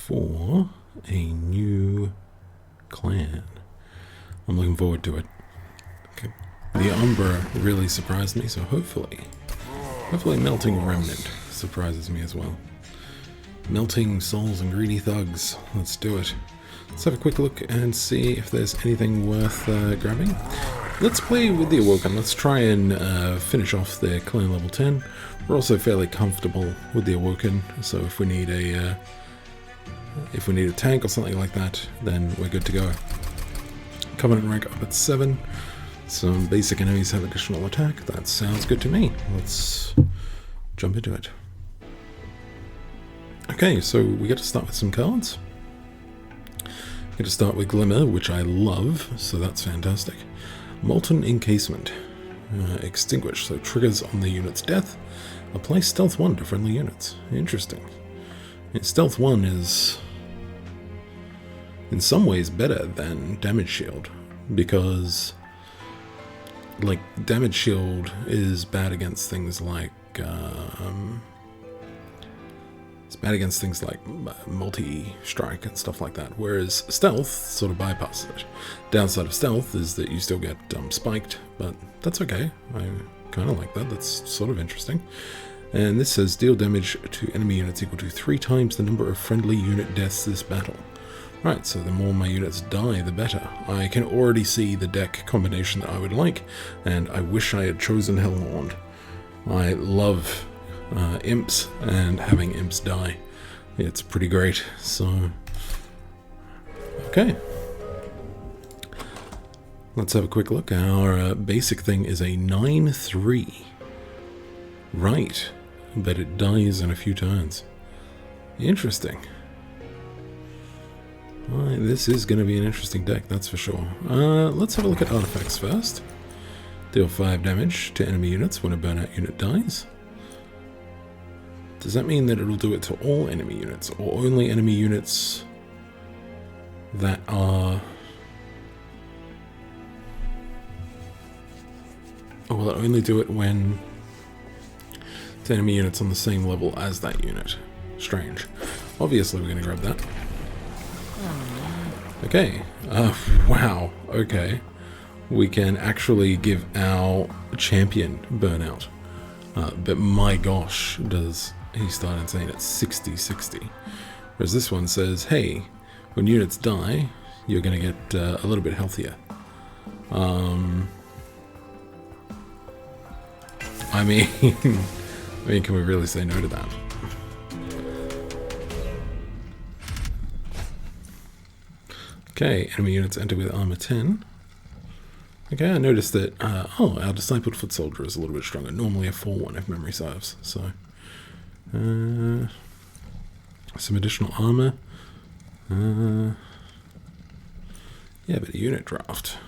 for a new clan. I'm looking forward to it. Okay. The Umbra really surprised me, so hopefully Melting Remnant surprises me as well. Melting Souls and Greedy Thugs. Let's do it. Let's have a quick look and see if there's anything worth grabbing. Let's play with the Awoken. Let's try and finish off their clan level 10. We're also fairly comfortable with the Awoken, so if we need a tank or something like that, then we're good to go. Covenant rank up at 7. Some basic enemies have additional attack. That sounds good to me. Let's jump into it. Okay, so we get to start with some cards. We get to start with Glimmer, which I love, so that's fantastic. Molten Encasement. Extinguish, so triggers on the unit's death. Apply Stealth 1 to friendly units. Interesting. Stealth 1 is in some ways better than Damage Shield, because like Damage Shield is bad against things like multi-strike and stuff like that, whereas Stealth sort of bypasses it. Downside of Stealth is that you still get spiked, but that's okay. I kind of like that. That's sort of interesting. And this says deal damage to enemy units equal to 3 times the number of friendly unit deaths this battle. Right, so the more my units die, the better. I can already see the deck combination that I would like, and I wish I had chosen Hellhound. I love imps, and having imps die, it's pretty great. So, okay. Let's have a quick look. Our basic thing is a 9/3. Right, but it dies in a few turns. Interesting. Right, this is going to be an interesting deck, that's for sure. Let's have a look at artifacts first. Deal 5 damage to enemy units when a burnout unit dies. Does that mean that it'll do it to all enemy units, or only enemy units that are... Or will it only do it when it's enemy units on the same level as that unit? Strange. Obviously we're going to grab that. Okay. Wow. Okay. We can actually give our champion burnout. But my gosh, does he start insane at 60-60. Whereas this one says, hey, when units die, you're going to get a little bit healthier. I mean, can we really say no to that? Okay, enemy units enter with armor 10. Okay, I noticed that, our Discipled Foot Soldier is a little bit stronger. Normally a 4-1 if memory serves, so... some additional armor. Yeah, but a unit draft.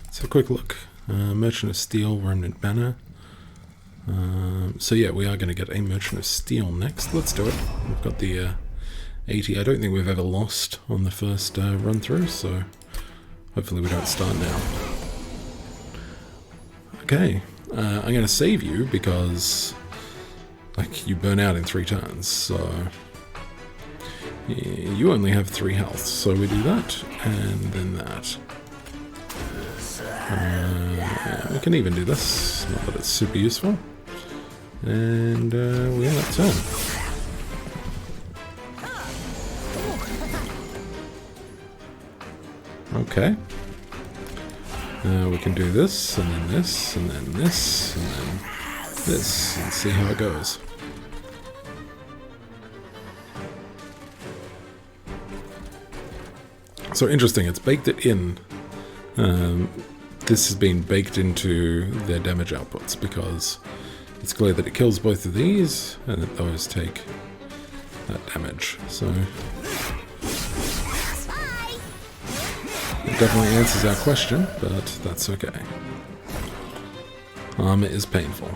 Let's have a quick look. Merchant of Steel, Remnant Banner. So yeah, we are going to get a Merchant of Steel next. Let's do it. We've got the 80. I don't think we've ever lost on the first run through, so hopefully we don't start now. Okay, I'm going to save you because like you burn out in 3 turns, so you only have 3 health, so we do that and then that. We can even do this, not that it's super useful, and we end that turn. Okay. We can do this, and then this, and then this, and then this, and see how it goes. So interesting, it's baked it in. This has been baked into their damage outputs, because it's clear that it kills both of these, and that those take that damage, so... It definitely answers our question, but that's okay. Armor is painful.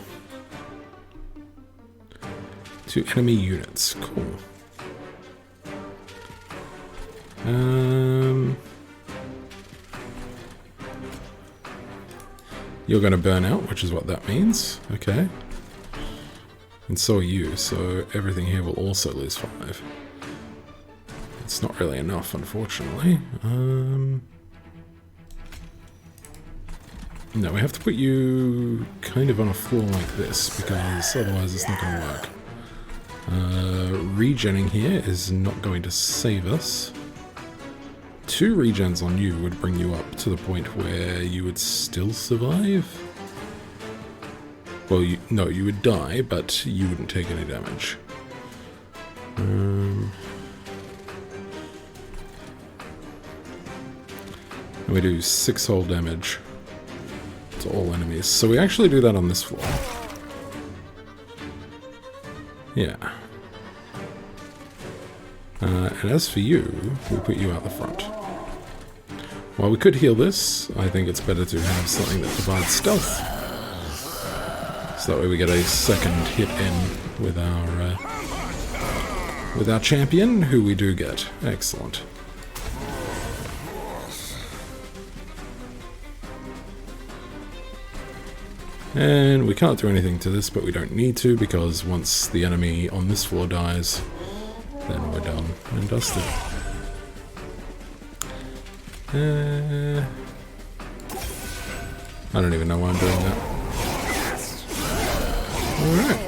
2 enemy units, cool. You're going to burn out, which is what that means. Okay. And so are you, so everything here will also lose 5. it's not really enough, unfortunately. No, we have to put you kind of on a floor like this, because otherwise it's not going to work. Regenning here is not going to save us. 2 regens on you would bring you up to the point where you would still survive. Well, no, you would die, but you wouldn't take any damage. And we do 6 hull damage to all enemies. So we actually do that on this floor. Yeah. And as for you, we put you out the front. While we could heal this, I think it's better to have something that provides stealth. So that way we get a second hit in with our champion, who we do get. Excellent. And we can't do anything to this, but we don't need to, because once the enemy on this floor dies, then we're done and dusted. I don't even know why I'm doing that. Alright.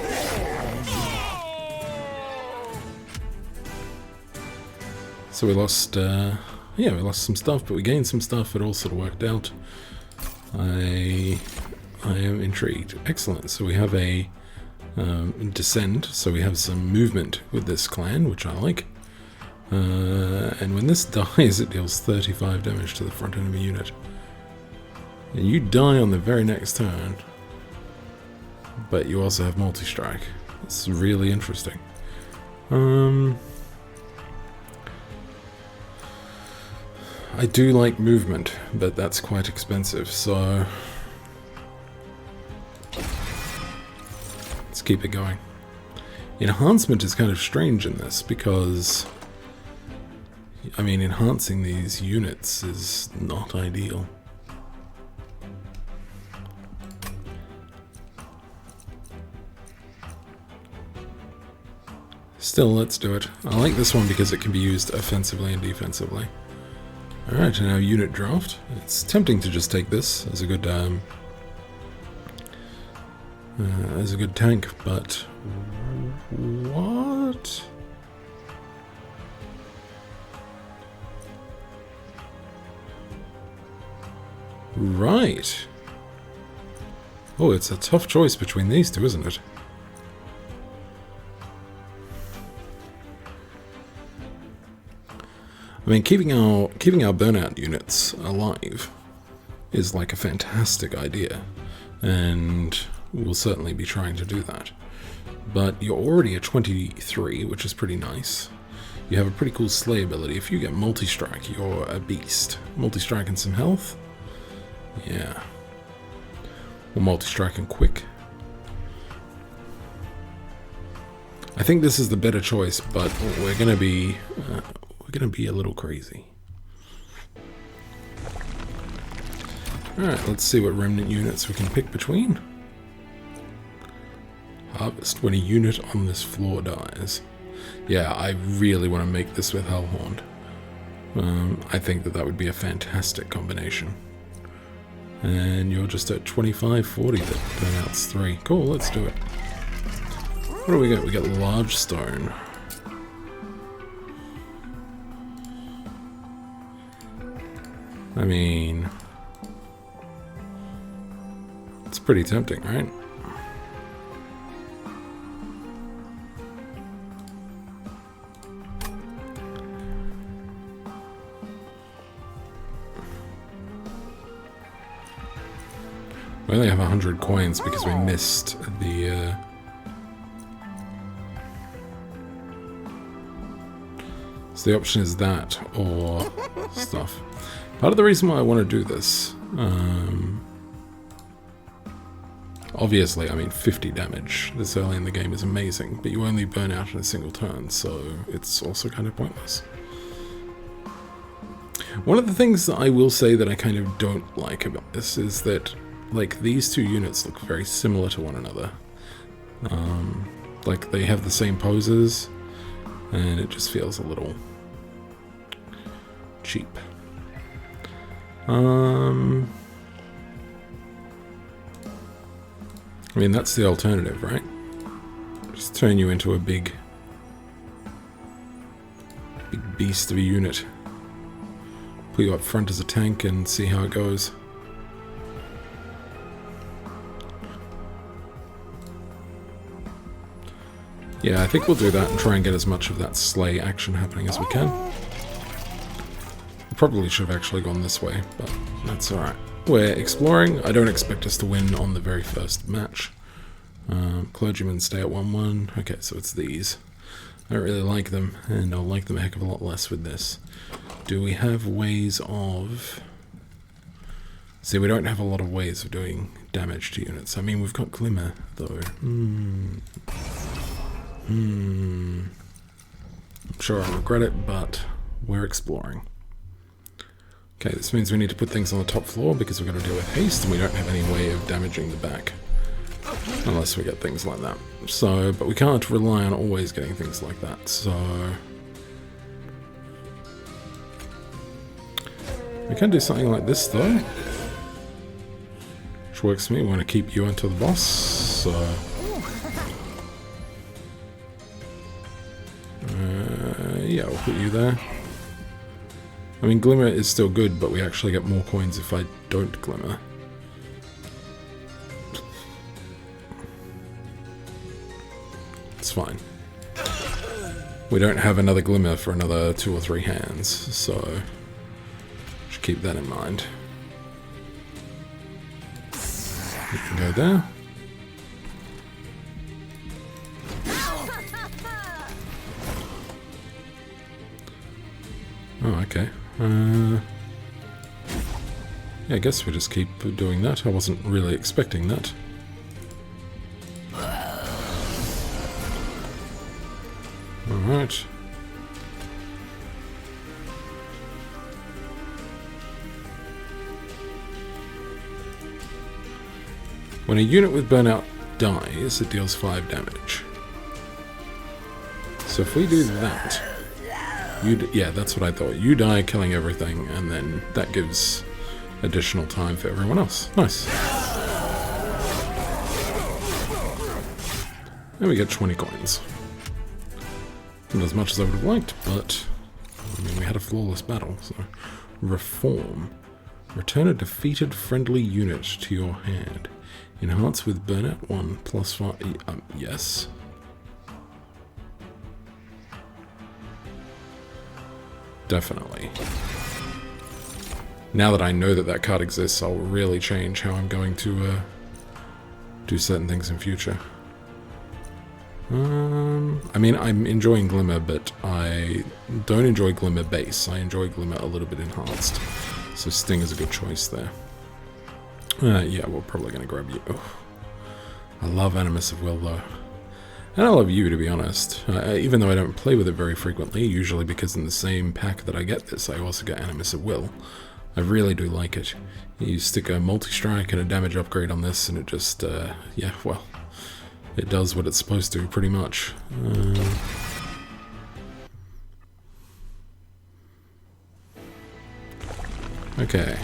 So we lost, yeah, we lost some stuff, but we gained some stuff. It all sort of worked out. I am intrigued. Excellent. So we have a descend, so we have some movement with this clan, which I like. And when this dies, it deals 35 damage to the front enemy unit. And you die on the very next turn, but you also have multi-strike. It's really interesting. I do like movement, but that's quite expensive, so let's keep it going. Enhancement is kind of strange in this, because I mean, enhancing these units is not ideal. Still, let's do it. I like this one because it can be used offensively and defensively. Alright, and now unit draft. It's tempting to just take this as a good tank, but what? Right. Oh, it's a tough choice between these two, isn't it? I mean, keeping our burnout units alive is like a fantastic idea, and we'll certainly be trying to do that. But you're already at 23, which is pretty nice. You have a pretty cool slay ability. If you get multi-strike, you're a beast. Multi-strike and some health? Yeah. Or multi-strike and quick. I think this is the better choice, but we're gonna be a little crazy. Alright, let's see what remnant units we can pick between. Harvest when a unit on this floor dies. Yeah, I really want to make this with Hellhorn. I think that would be a fantastic combination. And you're just at 2540 that burnouts 3. Cool, let's do it. What do we get? We got large stone. I mean, it's pretty tempting, right? We only have 100 coins because we missed the so the option is that or stuff. Part of the reason why I want to do this, obviously, I mean, 50 damage this early in the game is amazing, but you only burn out in a single turn, so it's also kind of pointless. One of the things that I will say that I kind of don't like about this is that, like, these two units look very similar to one another. Like, they have the same poses, and it just feels a little cheap. I mean, that's the alternative, right? Just turn you into a big beast of a unit. Put you up front as a tank and see how it goes. Yeah, I think we'll do that and try and get as much of that slay action happening as we can. We probably should have actually gone this way, but that's alright. We're exploring. I don't expect us to win on the very first match. Clergymen stay at 1-1. Okay, so it's these. I don't really like them, and I'll like them a heck of a lot less with this. Do we have ways of... See, we don't have a lot of ways of doing damage to units. I mean, we've got Glimmer, though. I'm sure I'll regret it, but we're exploring. Okay, this means we need to put things on the top floor because we've got to deal with haste, and we don't have any way of damaging the back. Unless we get things like that. So, but we can't rely on always getting things like that, so... We can do something like this, though. Which works for me. We want to keep you until the boss, so... yeah, we'll put you there. I mean, Glimmer is still good, but we actually get more coins if I don't Glimmer. It's fine. We don't have another Glimmer for another 2 or 3 hands, so should keep that in mind. You can go there. Oh, okay. Yeah, I guess we just keep doing that. I wasn't really expecting that. Alright. When a unit with burnout dies, it deals 5 damage. So if we do that... yeah, that's what I thought. You die killing everything, and then that gives additional time for everyone else. Nice. And we get 20 coins. Not as much as I would have liked, but I mean, we had a flawless battle, so... Reform. Return a defeated friendly unit to your hand. Enhance with burnout 1 plus 5... yes. Definitely. Now that I know that that card exists, I'll really change how I'm going to do certain things in future. I mean, I'm enjoying Glimmer, but I don't enjoy Glimmer base. I enjoy Glimmer a little bit enhanced. So Sting is a good choice there. Yeah, we're probably going to grab you. Oh, I love Animus of Will, though. And I love you, to be honest. Even though I don't play with it very frequently, usually because in the same pack that I get this, I also get Animus of Will. I really do like it. You stick a multi-strike and a damage upgrade on this, and it just, yeah, well, it does what it's supposed to, pretty much. Okay.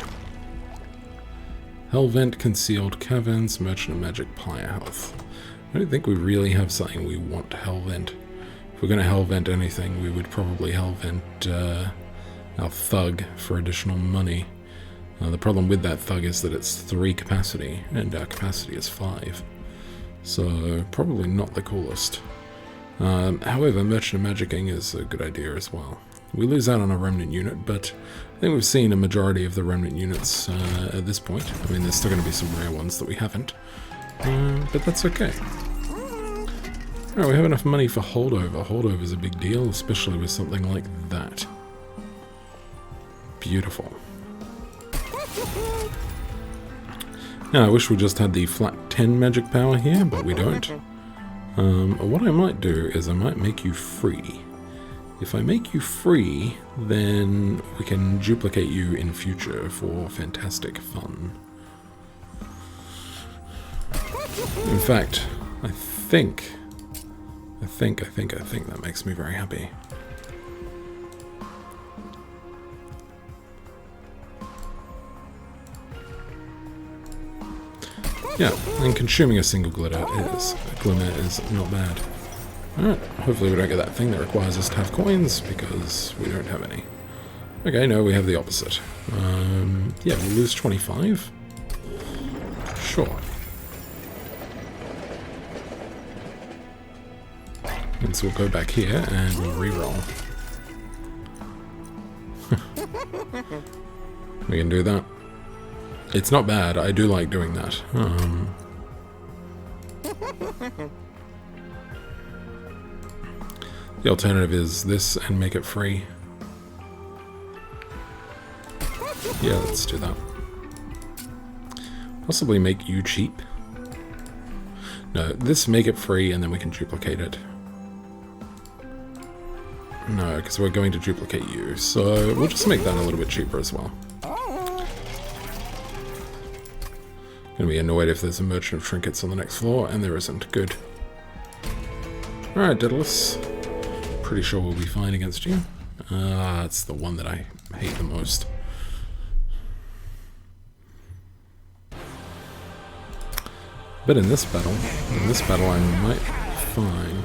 Hellvent, Concealed Caverns, Merchant of Magic, Pyre Health. I don't think we really have something we want to Hellvent. If we're going to Hellvent anything, we would probably Hellvent our Thug for additional money. The problem with that Thug is that it's 3 capacity, and our capacity is 5. So, probably not the coolest. However, Merchant of Magicking is a good idea as well. We lose out on a Remnant unit, but I think we've seen a majority of the Remnant units at this point. I mean, there's still going to be some rare ones that we haven't. But that's okay. Alright, we have enough money for holdover. Holdover is a big deal, especially with something like that. Beautiful. Now, I wish we just had the flat 10 magic power here, but we don't. What I might do is I might make you free. If I make you free, then we can duplicate you in future for fantastic fun. In fact, I think that makes me very happy. Yeah, and consuming a single glimmer is not bad. Alright, hopefully we don't get that thing that requires us to have coins, because we don't have any. Okay, no, we have the opposite. Yeah, we'll lose 25. Sure. And so we'll go back here and we'll re-roll. We can do that. It's not bad, I do like doing that. The alternative is this and make it free. Yeah, let's do that. Possibly make you cheap. No, this make it free and then we can duplicate it. No, because we're going to duplicate you, so we'll just make that a little bit cheaper as well. Gonna be annoyed if there's a merchant of trinkets on the next floor, and there isn't. Good. Alright, Daedalus. Pretty sure we'll be fine against you. It's the one that I hate the most. But in this battle I might be fine.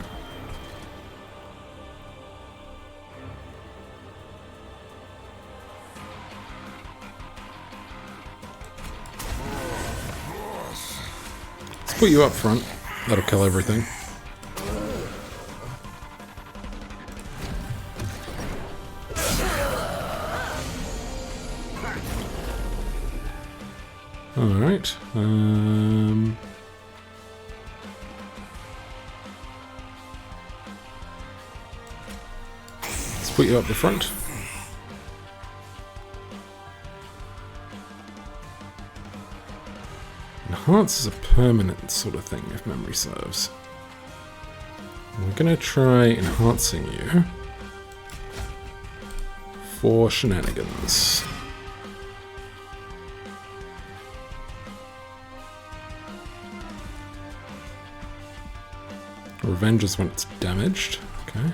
Let's put you up front. That'll kill everything. Alright. Let's put you up the front. Enhance is a permanent sort of thing, if memory serves. We're going to try enhancing you for shenanigans. Revenge is when it's damaged. Okay.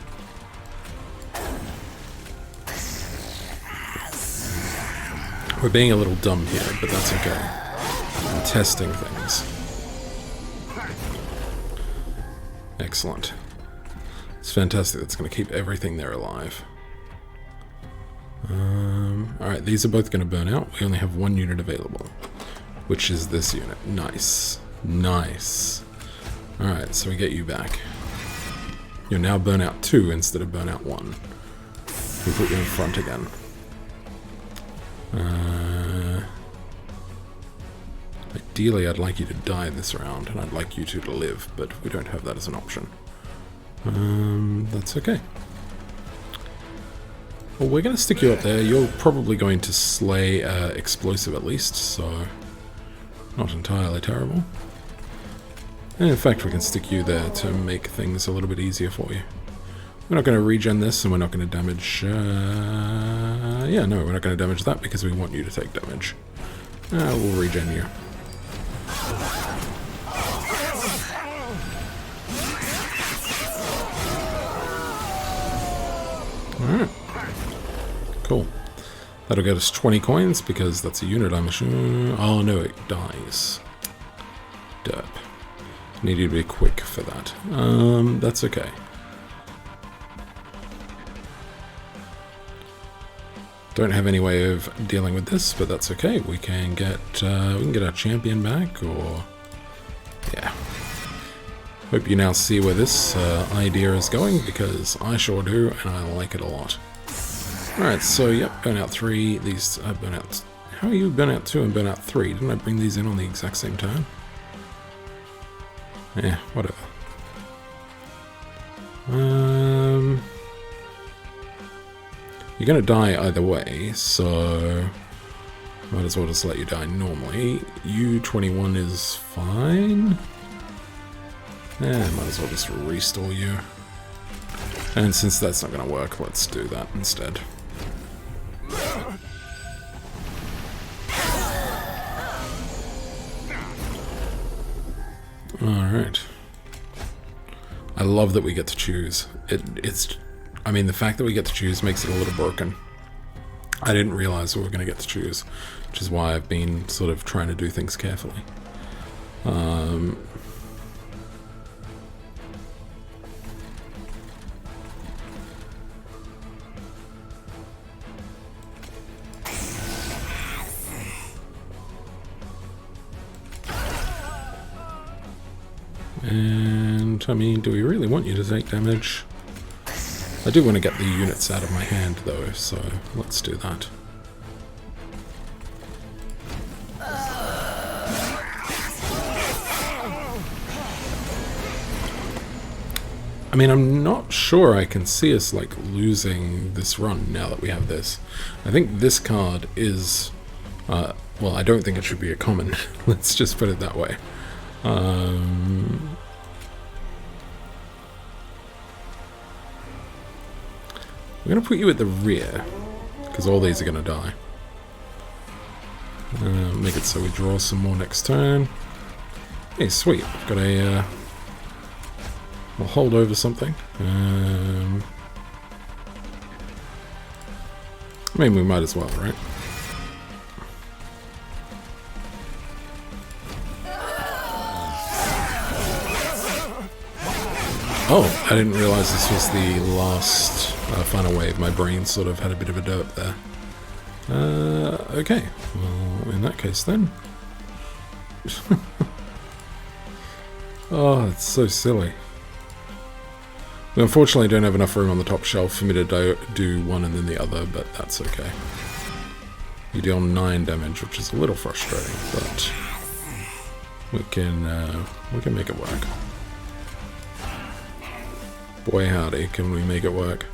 We're being a little dumb here, but that's okay. I'm testing things. Excellent. It's fantastic. That's going to keep everything there alive. Alright, these are both going to burn out. We only have one unit available, which is this unit. Nice. Nice. Alright, so we get you back. You're now burnout 2 instead of burnout 1. We put you in front again. Ideally, I'd like you to die this round, and I'd like you two to live, but we don't have that as an option. That's okay. Well, we're going to stick you up there. You're probably going to slay explosive at least, so not entirely terrible. And in fact, we can stick you there to make things a little bit easier for you. We're not going to regen this, and we're not going to damage... yeah, no, we're not going to damage that because we want you to take damage. We'll regen you. Alright. Cool. That'll get us 20 coins, because that's a unit, I'm assuming. Oh no, it dies. Derp. Need you to be quick for that. That's okay. Don't have any way of dealing with this, but that's okay. We can get our champion back, or yeah. Hope you now see where this idea is going, because I sure do, and I like it a lot. Alright, so yep, burnout 3. These burnout. How are you burnout 2 and burnout 3? Didn't I bring these in on the exact same turn? Yeah, whatever. You're gonna die either way, so might as well just let you die normally. U21 is fine. Yeah, might as well just restore you. And since that's not gonna work, let's do that instead. Alright. I love that we get to choose. I mean, the fact that we get to choose makes it a little broken. I didn't realize we were going to get to choose, which is why I've been sort of trying to do things carefully. And, I mean, do we really want you to take damage? I do want to get the units out of my hand, though, so let's do that. I mean, I'm not sure I can see us, like, losing this run now that we have this. I think this card is... well, I don't think it should be a common. Let's just put it that way. We're going to put you at the rear, because all these are going to die. Make it so we draw some more next turn. Hey, sweet. We've got a... we'll hold over something. I mean, we might as well, right? Oh, I didn't realize this was the last final wave. My brain sort of had a bit of a derp there. Okay. Well, in that case then. Oh, it's so silly. We unfortunately don't have enough room on the top shelf for me to do one and then the other, but that's okay. You deal 9 damage, which is a little frustrating, but we can make it work. Boy howdy, can we make it work.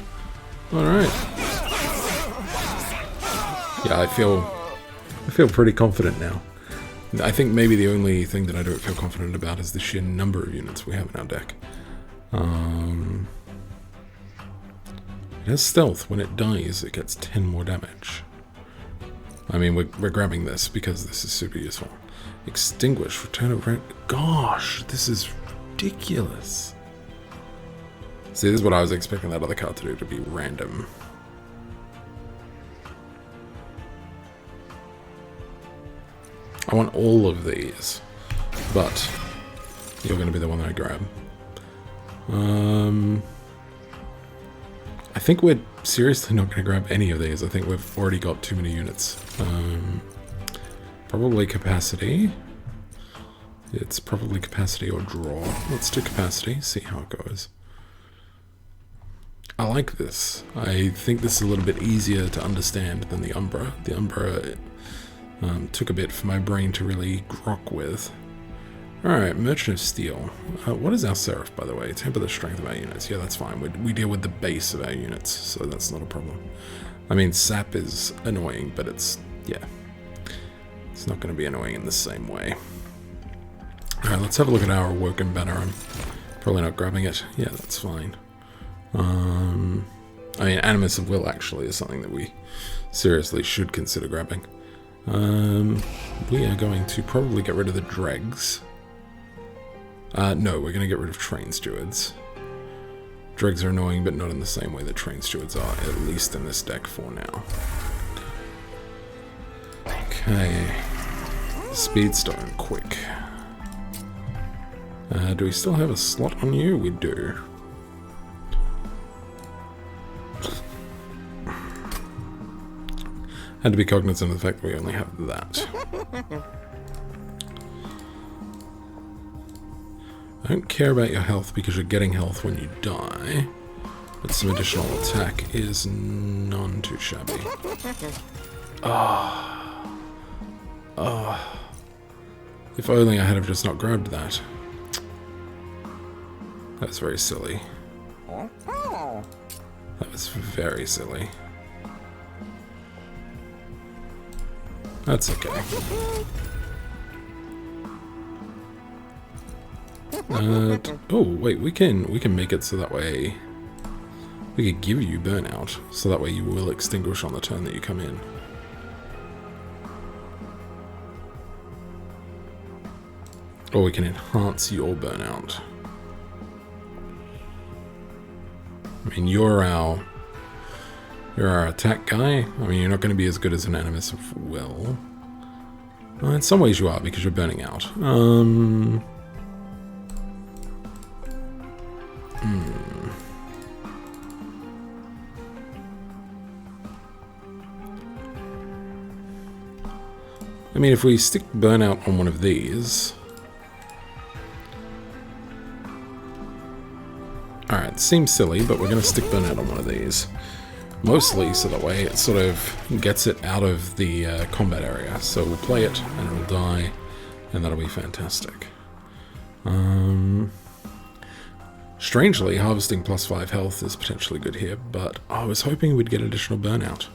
Alright. Yeah, I feel pretty confident now. I think maybe the only thing that I don't feel confident about is the sheer number of units we have in our deck. It has stealth. When it dies, it gets 10 more damage. I mean, we're grabbing this because this is super useful. Extinguish, return of rank. Gosh, this is ridiculous. See, this is what I was expecting that other card to do, to be random. I want all of these, but you're going to be the one that I grab. I think we're seriously not going to grab any of these. I think we've already got too many units. Probably capacity. It's probably capacity or draw. Let's do capacity, see how it goes. I like this. I think this is a little bit easier to understand than the Umbra. The Umbra took a bit for my brain to really grok with. Alright, Merchant of Steel. What is our Seraph, by the way? Temper the strength of our units. Yeah, that's fine. We deal with the base of our units, so that's not a problem. I mean, Sap is annoying, but it's... yeah. It's not going to be annoying in the same way. Alright, let's have a look at our Remnant Banner. I'm probably not grabbing it. Yeah, that's fine. I mean, Animus of Will actually is something that we seriously should consider grabbing. We are going to probably get rid of the Dregs. No, we're going to get rid of Train Stewards. Dregs are annoying, but not in the same way that Train Stewards are, at least in this deck for now. Okay. Speedstone, quick. Do we still have a slot on you? We do. Had to be cognizant of the fact that we only have that. I don't care about your health because you're getting health when you die, but some additional attack is none too shabby. If only I had have just not grabbed that. That was very silly. That was very silly. That's okay. Oh wait, we can make it so that way we could give you burnout, so that way you will extinguish on the turn that you come in. Or we can enhance your burnout. I mean, you're our attack guy. I mean, you're not going to be as good as an Animus of Will. Well, in some ways you are, because you're burning out. I mean, if we stick burnout on one of these... Alright, seems silly, but we're going to stick burnout on one of these. Mostly so that way it sort of gets it out of the combat area. So we'll play it, and it'll die, and that'll be fantastic. Strangely, harvesting +5 health is potentially good here, but I was hoping we'd get additional burnout.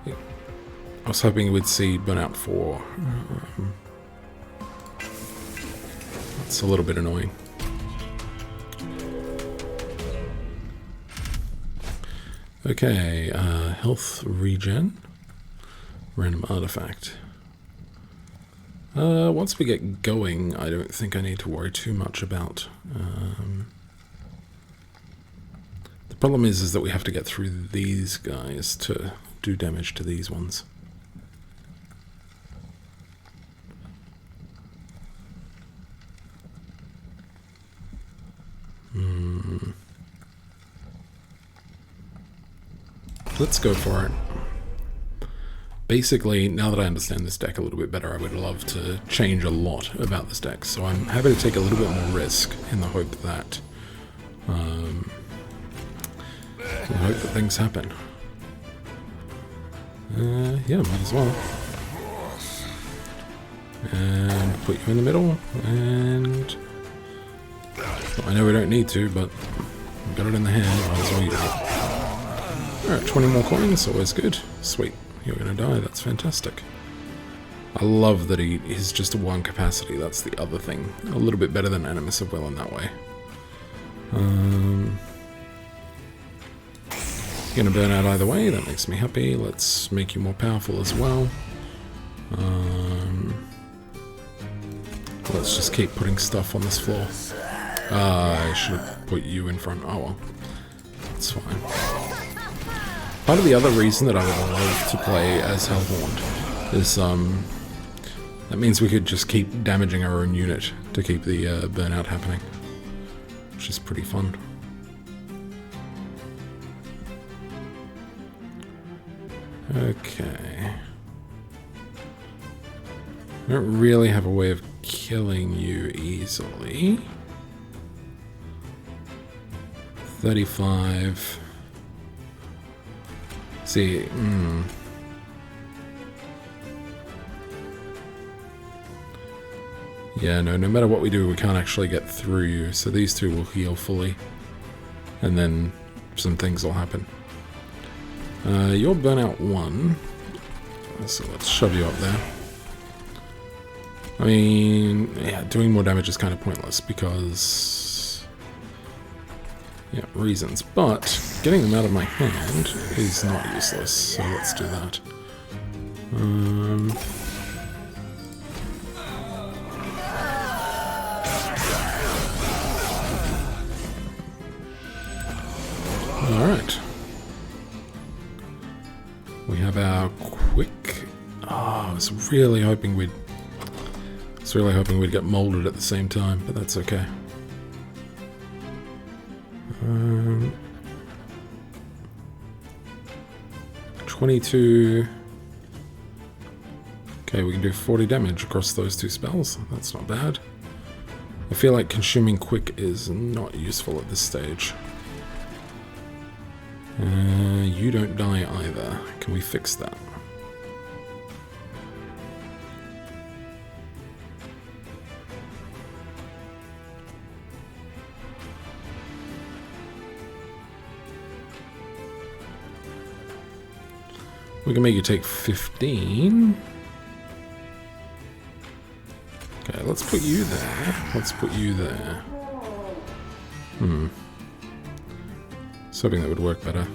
I was hoping we'd see burnout 4. That's a little bit annoying. Okay, health regen. Random artifact. Once we get going, I don't think I need to worry too much about... The problem is that we have to get through these guys to do damage to these ones. Let's go for it. Basically, now that I understand this deck a little bit better, I would love to change a lot about this deck. So I'm happy to take a little bit more risk in the hope that things happen. Yeah, might as well. And put you in the middle. And well, I know we don't need to, but we've got it in the hand. Might as well use it. Alright, 20 more coins, always good. Sweet, you're gonna die, that's fantastic. I love that he is just a 1 capacity, that's the other thing. A little bit better than Animus of Will in that way. Gonna burn out either way, that makes me happy. Let's make you more powerful as well. Let's just keep putting stuff on this floor. I should have put you in front. Oh well, that's fine. Part of the other reason that I would love to play as Hellhorned is that means we could just keep damaging our own unit to keep the burnout happening, which is pretty fun. Okay. I don't really have a way of killing you easily. 35... See, Yeah, no matter what we do, we can't actually get through you, so these two will heal fully. And then some things will happen. You're burnout 1, so let's shove you up there. I mean, yeah, doing more damage is kind of pointless because... yeah, reasons. But getting them out of my hand is not useless, so let's do that. Alright. We have our quick... Oh, I was really hoping we'd get molded at the same time, but that's okay. 22. Okay, we can do 40 damage across those 2 spells. That's not bad. I feel like consuming quick is not useful at this stage. You don't die either. Can we fix that? We can make you take 15. Okay, let's put you there. Let's put you there. I was hoping that would work better,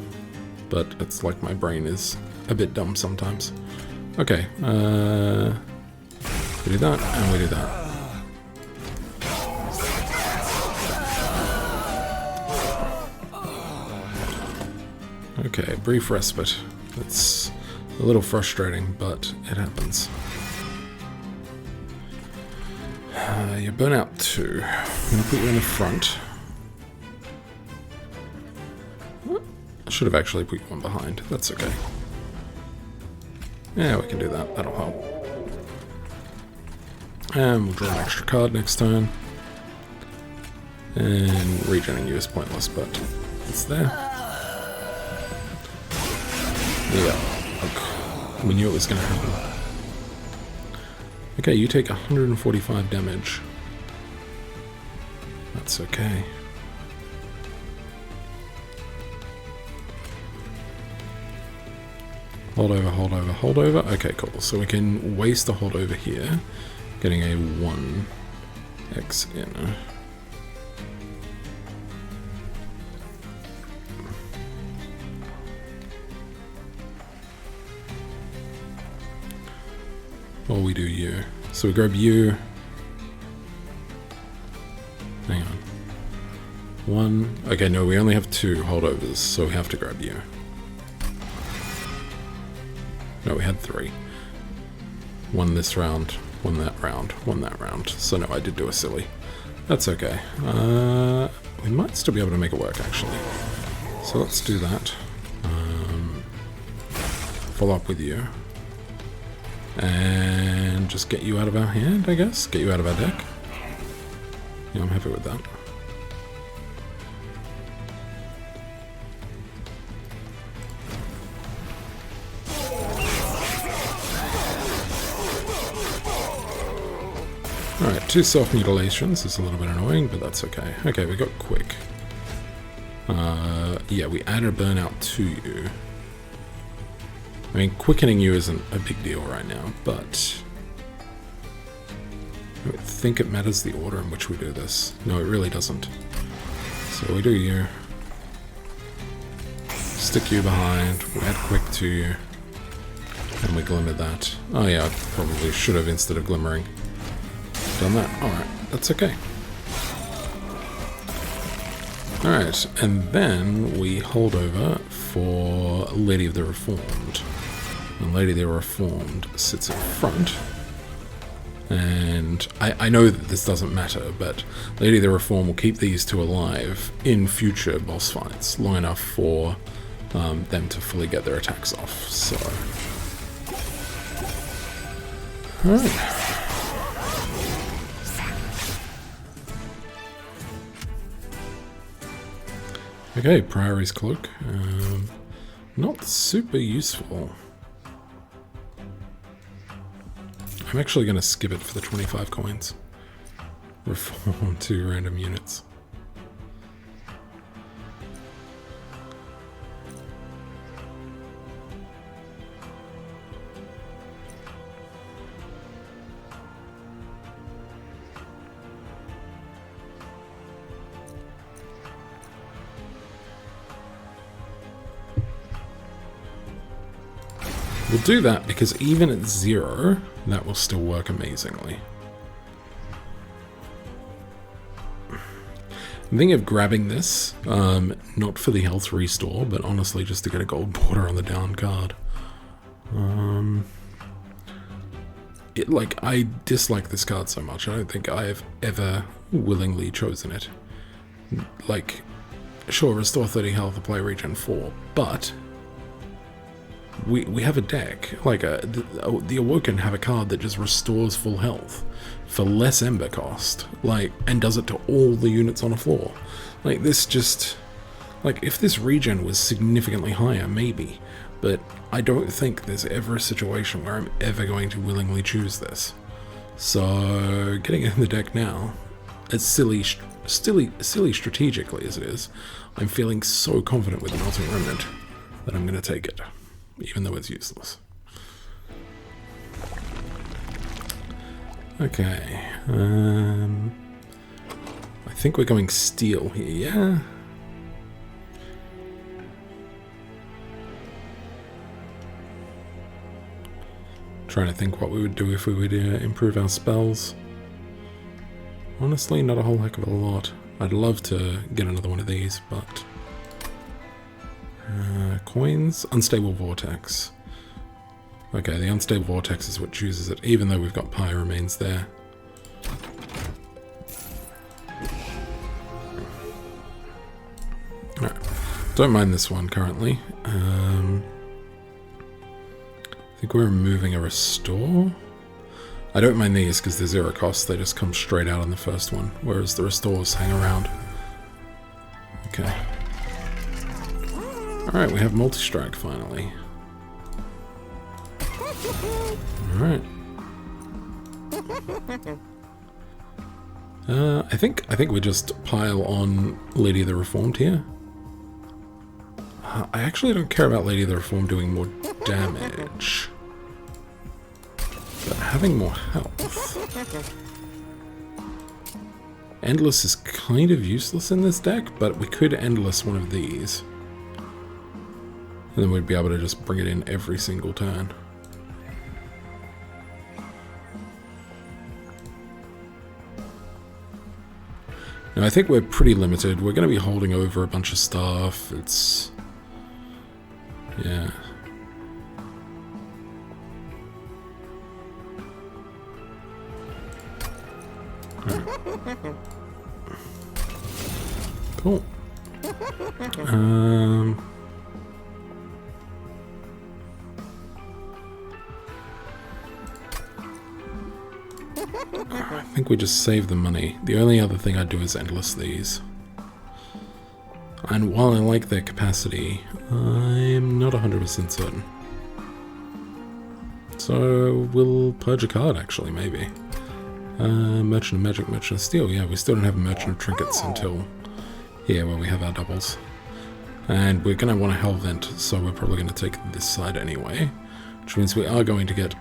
but it's like my brain is a bit dumb sometimes. Okay, we do that, and we do that. Okay, brief respite. It's a little frustrating, but it happens. You're burnout 2. I'm going to put you in the front. I should have actually put you one behind. That's okay. Yeah, we can do that. That'll help. And we'll draw an extra card next turn. And regening you is pointless, but it's there. Yeah, look, we knew it was going to happen. Okay, you take 145 damage. That's okay. Hold over, hold over, hold over. Okay, cool. So we can waste the hold over here, getting a 1x in. Or we do you. So we grab you. Hang on. 1. Okay, no, we only have 2 holdovers, so we have to grab you. No, we had 3. 1 this round, 1 that round, 1 that round. So no, I did do a silly. That's okay. We might still be able to make it work, actually. So let's do that. Follow up with you. And just get you out of our hand, I guess. Get you out of our deck. Yeah, I'm happy with that. Alright, 2 self-mutilations is a little bit annoying, but that's okay. Okay, we got quick. Yeah, we added a burnout to you. I mean, quickening you isn't a big deal right now, but I don't think it matters the order in which we do this. No, it really doesn't. So we do you. Stick you behind, we add quick to you, and we glimmer that. Oh yeah, I probably should have, instead of glimmering, done that. Alright, that's okay. Alright, and then we hold over for Lady of the Reformed. And Lady of the Reformed sits in front. And I know that this doesn't matter, but Lady of the Reformed will keep these 2 alive in future boss fights, long enough for them to fully get their attacks off. So, alright. Okay, Priory's Cloak. Not super useful. I'm actually going to skip it for the 25 coins. Reform 2 random units. We'll do that because even at 0, that will still work amazingly. I'm thinking of grabbing this, not for the health restore, but honestly just to get a gold border on the down card. I dislike this card so much, I don't think I have ever willingly chosen it. Like, sure, restore 30 health, apply regen 4, but we have a deck, like the Awoken have a card that just restores full health for less Ember cost, like, and does it to all the units on a floor. Like, this just, like, if this regen was significantly higher, maybe, but I don't think there's ever a situation where I'm ever going to willingly choose this. So, getting it in the deck now, as silly strategically as it is, I'm feeling so confident with the Melting Remnant that I'm going to take it, even though it's useless. Okay, I think we're going steel here, yeah? Trying to think what we would do if we would improve our spells. Honestly, not a whole heck of a lot. I'd love to get another one of these, but... coins? Unstable Vortex. Okay, the Unstable Vortex is what chooses it, even though we've got Pyre remains there. Alright. Don't mind this one currently. I think we're removing a restore. I don't mind these because they're 0 cost, they just come straight out on the first one, whereas the restores hang around. Okay. Alright, we have multi-strike finally. Alright. I think we just pile on Lady of the Reformed here. I actually don't care about Lady of the Reformed doing more damage. But having more health. Endless is kind of useless in this deck, but we could Endless one of these. And then we'd be able to just bring it in every single turn. Now I think we're pretty limited. We're going to be holding over a bunch of stuff. It's... yeah. Right. Cool. I think we just save the money. The only other thing I'd do is Endless these. And while I like their capacity, I'm not 100% certain. So we'll purge a card actually, maybe. Merchant of Magic, Merchant of Steel. Yeah, we still don't have a Merchant of Trinkets until here where we have our doubles. And we're going to want a Hellvent, so we're probably going to take this side anyway. Which means we are going to get...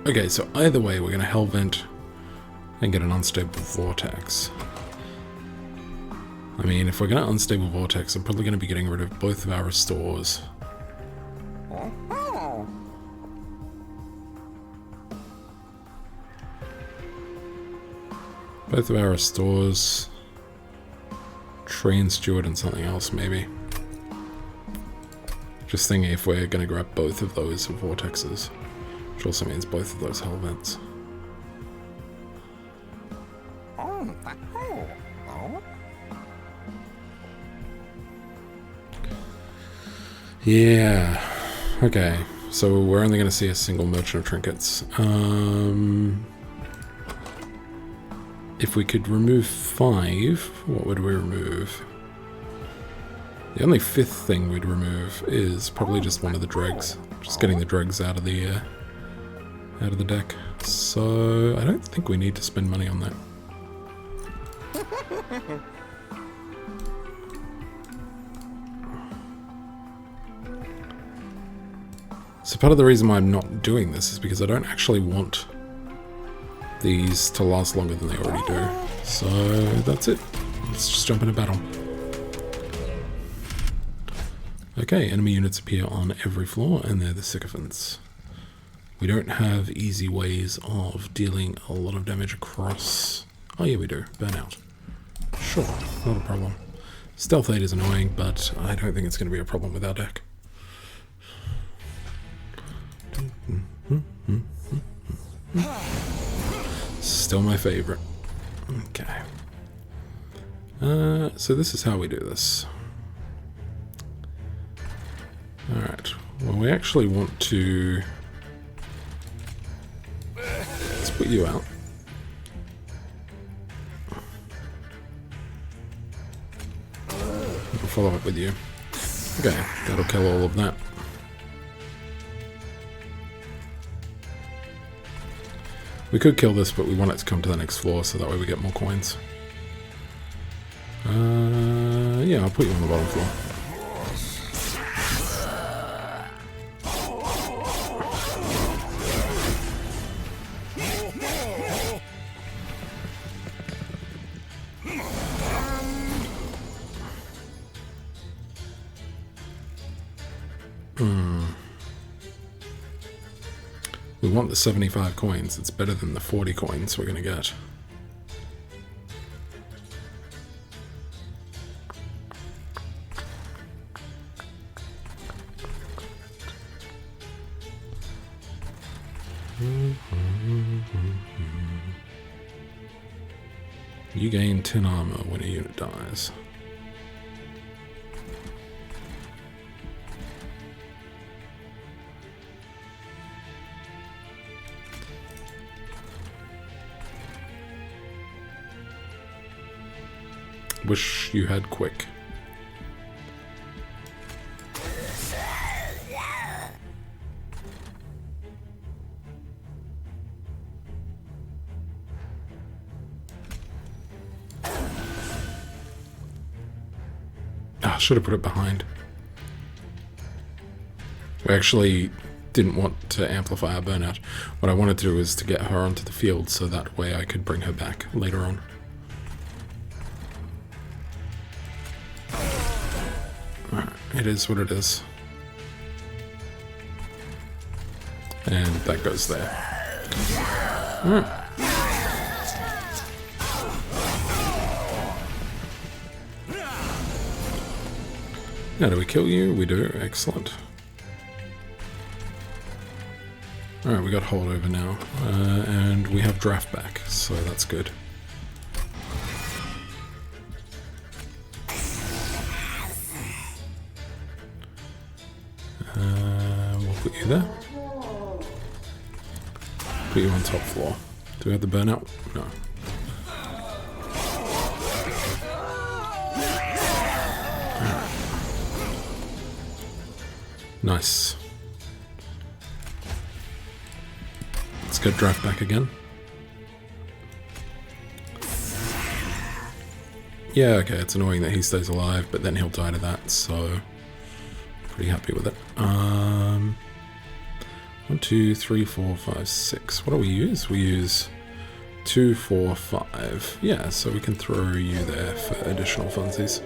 okay, so either way we're going to Hellvent and get an Unstable Vortex. I mean, if we're going to Unstable Vortex, I'm probably going to be getting rid of both of our restores. Both of our restores, Train Steward and something else maybe. Just thinking if we're going to grab both of those vortexes, which also means both of those Hellvents. Yeah, okay, so we're only going to see a single Merchant of Trinkets. If we could remove 5, what would we remove? The only 5th thing we'd remove is probably just one of the dregs. Just getting the dregs out of the deck. So I don't think we need to spend money on that. So part of the reason why I'm not doing this is because I don't actually want these to last longer than they already do. So that's it. Let's just jump into battle. Okay, enemy units appear on every floor, and they're the Sycophants. We don't have easy ways of dealing a lot of damage across... oh yeah, we do. Burnout. Sure, not a problem. Stealth 8 is annoying, but I don't think it's going to be a problem with our deck. Still my favorite. Okay. So this is how we do this. Alright. Well, we actually want to... let's put you out. I'll follow up with you. Okay, that'll kill all of that. We could kill this, but we want it to come to the next floor, so that way we get more coins. Yeah, I'll put you on the bottom floor. We want the 75 coins. It's better than the 40 coins we're going to get. You gain 10 armor when a unit dies. Wish you had quick. Ah, should have put it behind. We actually didn't want to amplify our burnout. What I wanted to do was to get her onto the field so that way I could bring her back later on. Alright, it is what it is. And that goes there. Alright. Now, do we kill you? We do. Excellent. Alright, we got holdover now. And we have draft back, so that's good. We'll put you there. Put you on top floor. Do we have the burnout? No. Nice. Let's get draft back again. Yeah, okay, it's annoying that he stays alive, but then he'll die to that, so pretty happy with it. 1, 2, 3, 4, 5, 6. What do we use? We use 2, 4, 5. Yeah, so we can throw you there for additional funsies.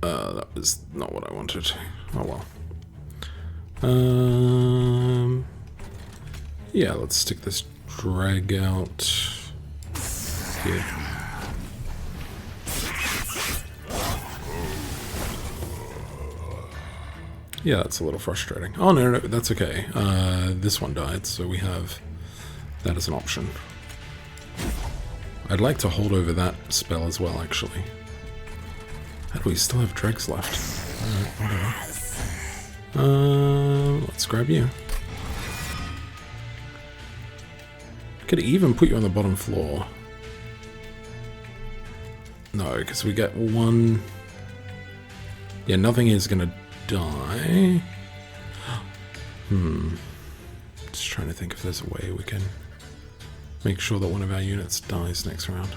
That was not what I wanted. Oh well. Yeah, let's stick this drag out here. Yeah, that's a little frustrating. Oh, no, that's okay. This one died, so we have that as an option. I'd like to hold over that spell as well, actually. How do we still have dregs left? Whatever. Let's grab you. Could even put you on the bottom floor. No, because we get one... Yeah, nothing is going to die. Just trying to think if there's a way we can make sure that one of our units dies next round.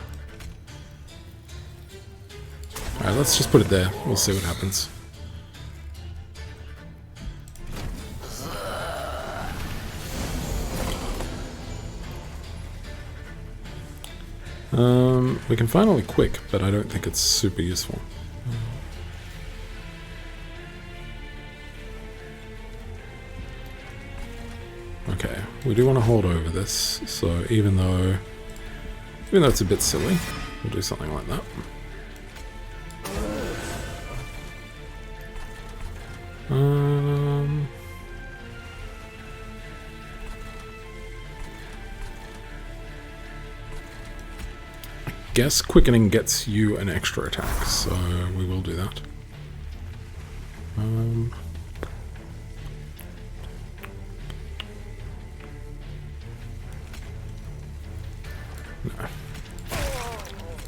Alright, let's just put it there. We'll see what happens. We can finally quick, but I don't think it's super useful. Okay, we do want to hold over this, so even though it's a bit silly, we'll do something like that. I guess quickening gets you an extra attack, so we will do that. No.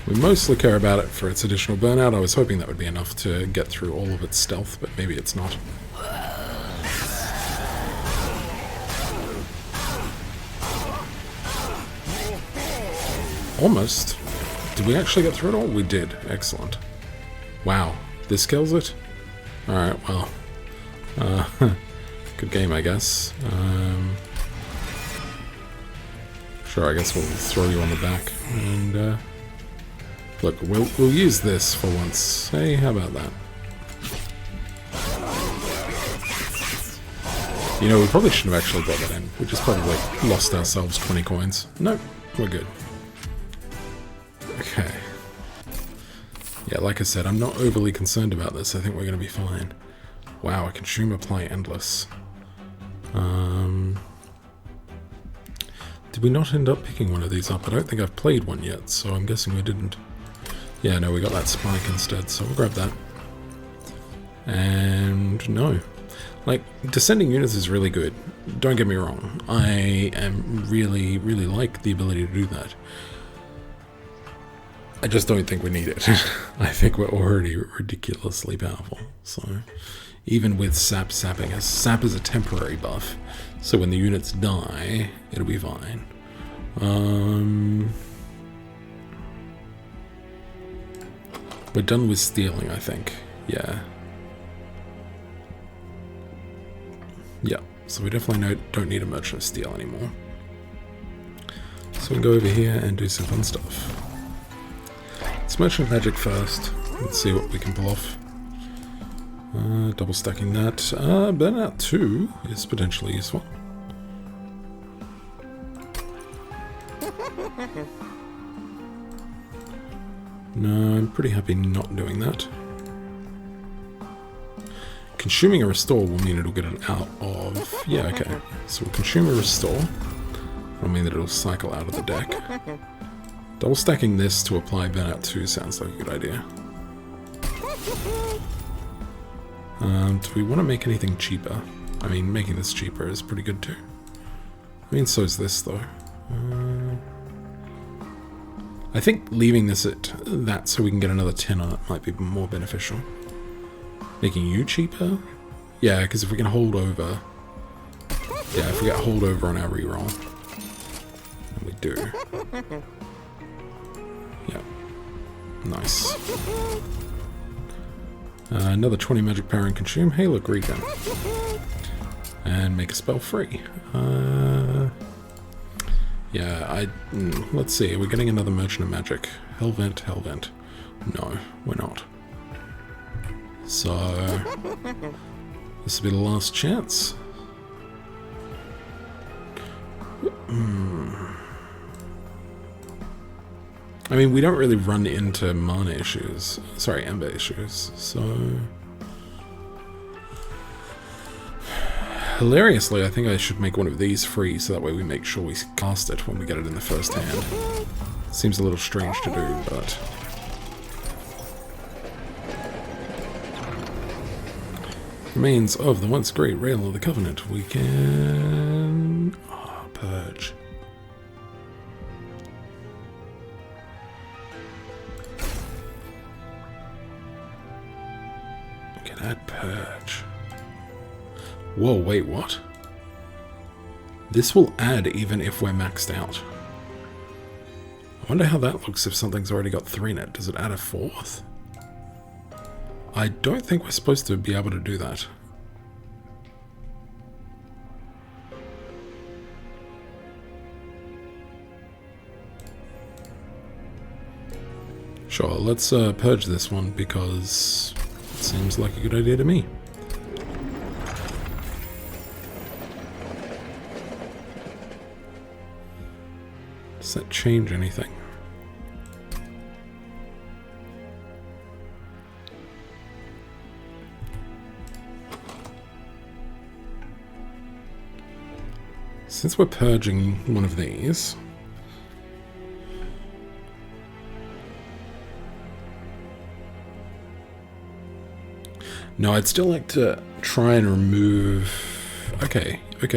We mostly care about it for its additional burnout. I was hoping that would be enough to get through all of its stealth, but maybe it's not. Almost. Did we actually get through it all? We did. Excellent. Wow. This kills it? Alright, well. Good game, I guess. Sure, I guess we'll throw you on the back. And, look, we'll use this for once. Hey, how about that? You know, we probably shouldn't have actually got that in. We just probably lost ourselves 20 coins. Nope, we're good. Okay. Yeah, like I said, I'm not overly concerned about this. I think we're going to be fine. Wow, a consume apply endless. Did we not end up picking one of these up? I don't think I've played one yet, so I'm guessing we didn't. Yeah, no, we got that spike instead, so we'll grab that. And no. Like, descending units is really good. don't get me wrong. I am really, really like the ability to do that. I just don't think we need it. I think we're already ridiculously powerful. So, even with sap sapping us, sap is a temporary buff. So when the units die, it'll be fine. We're done with stealing, I think. Yeah. Yeah, so we definitely don't need a Merchant of Steel anymore. So we can go over here and do some fun stuff. Let's Merchant of Magic first. Let's see what we can pull off. Double stacking that. Burnout 2 is potentially useful. No, I'm pretty happy not doing that. Consuming a restore will mean it'll get it out of... Yeah, okay. So we'll consume a restore. That'll mean that it'll cycle out of the deck. Double stacking this to apply Burnout 2 sounds like a good idea. Do we want to make anything cheaper? I mean, making this cheaper is pretty good too. I mean, so is this though. I think leaving this at that so we can get another 10 on it might be more beneficial. Making you cheaper? Yeah, because if we can hold over... Yeah, if we get hold over on our reroll. And we do. Yeah. Nice. Another 20 magic power and consume. Hey, look, regen. And make a spell free. Yeah, let's see. We're getting another Merchant of Magic. Hellvent, Hellvent. No, we're not. So, this will be the last chance. I mean, we don't really run into mana issues. Sorry, ember issues. So, hilariously, I think I should make one of these free so that way we make sure we cast it when we get it in the first hand. Seems a little strange to do, but... Remains of the once great Rail of the Covenant. We can... purge. We can add purge. Whoa, wait, what? This will add even if we're maxed out. I wonder how that looks if something's already got 3 in it. Does it add a 4th? I don't think we're supposed to be able to do that. Sure, let's purge this one because it seems like a good idea to me. Does that change anything? Since we're purging one of these... No, I'd still like to try and remove... Okay. I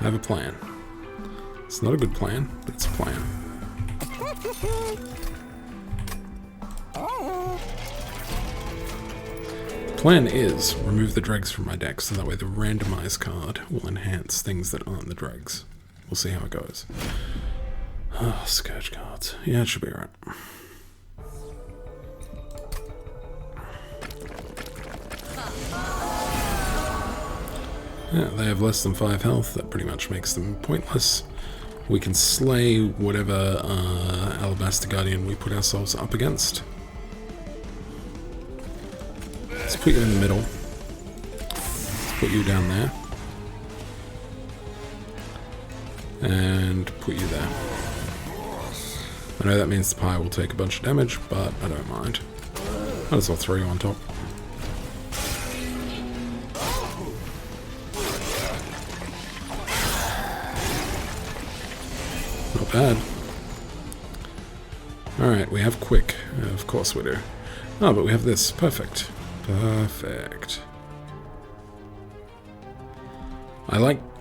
have a plan. It's not a good plan, but it's a plan. Plan is remove the dregs from my deck so that way the randomize card will enhance things that aren't the dregs. We'll see how it goes. Oh, Scourge cards. Yeah, it should be alright. Yeah, they have less than 5 health. That pretty much makes them pointless. We can slay whatever Alabaster Guardian we put ourselves up against. Let's put you in the middle. Let's put you down there. And put you there. I know that means the Pyre will take a bunch of damage, but I don't mind. Might as well throw you on top. Not bad. Alright, we have quick. Of course we do. Oh, but we have this. Perfect. Perfect. I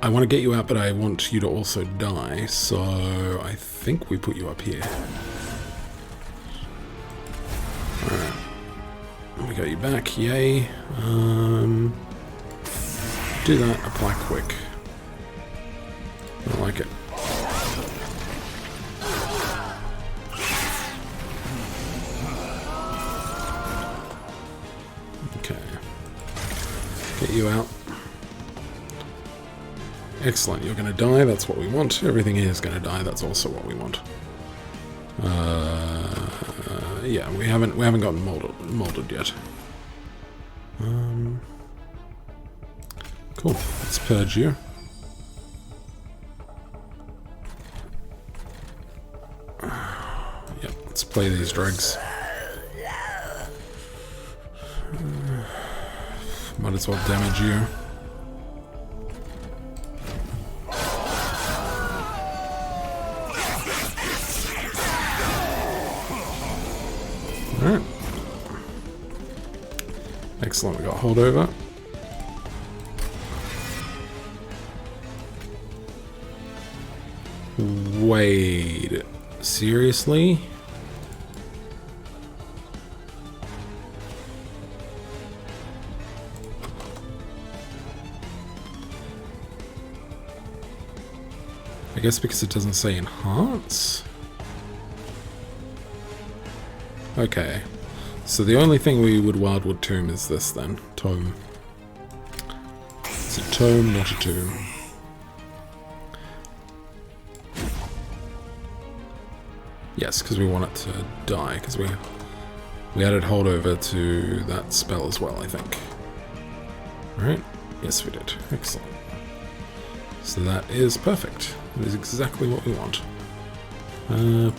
want to get you out, but I want you to also die, so I think we put you up here. Alright. We got you back, yay. Do that, apply quick. I like it. Okay. Get you out. Excellent, you're going to die, that's what we want. Everything here is going to die, that's also what we want. Yeah, we haven't gotten molded yet. Cool, let's purge you. Yep, let's play these drugs. Might as well damage you. Alright. Excellent, we got holdover. Wait, seriously? I guess because it doesn't say enhance? Okay. So the only thing we would Wildwood Tomb is this then. Tome. It's a tome, not a tomb. Yes, because we want it to die, because we added holdover to that spell as well, I think. Right? Yes, we did. Excellent. So that is perfect. That is exactly what we want.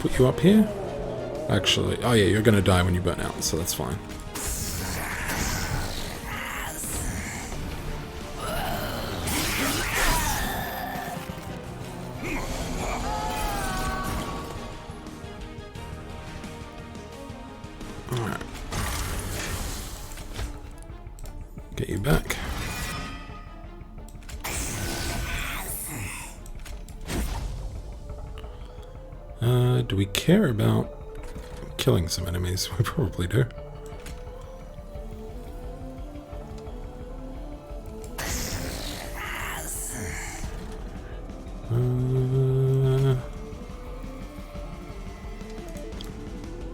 Put you up here? Actually, oh yeah, you're going to die when you burn out, so that's fine. Alright. Get you back. Do we care about killing some enemies? We probably do.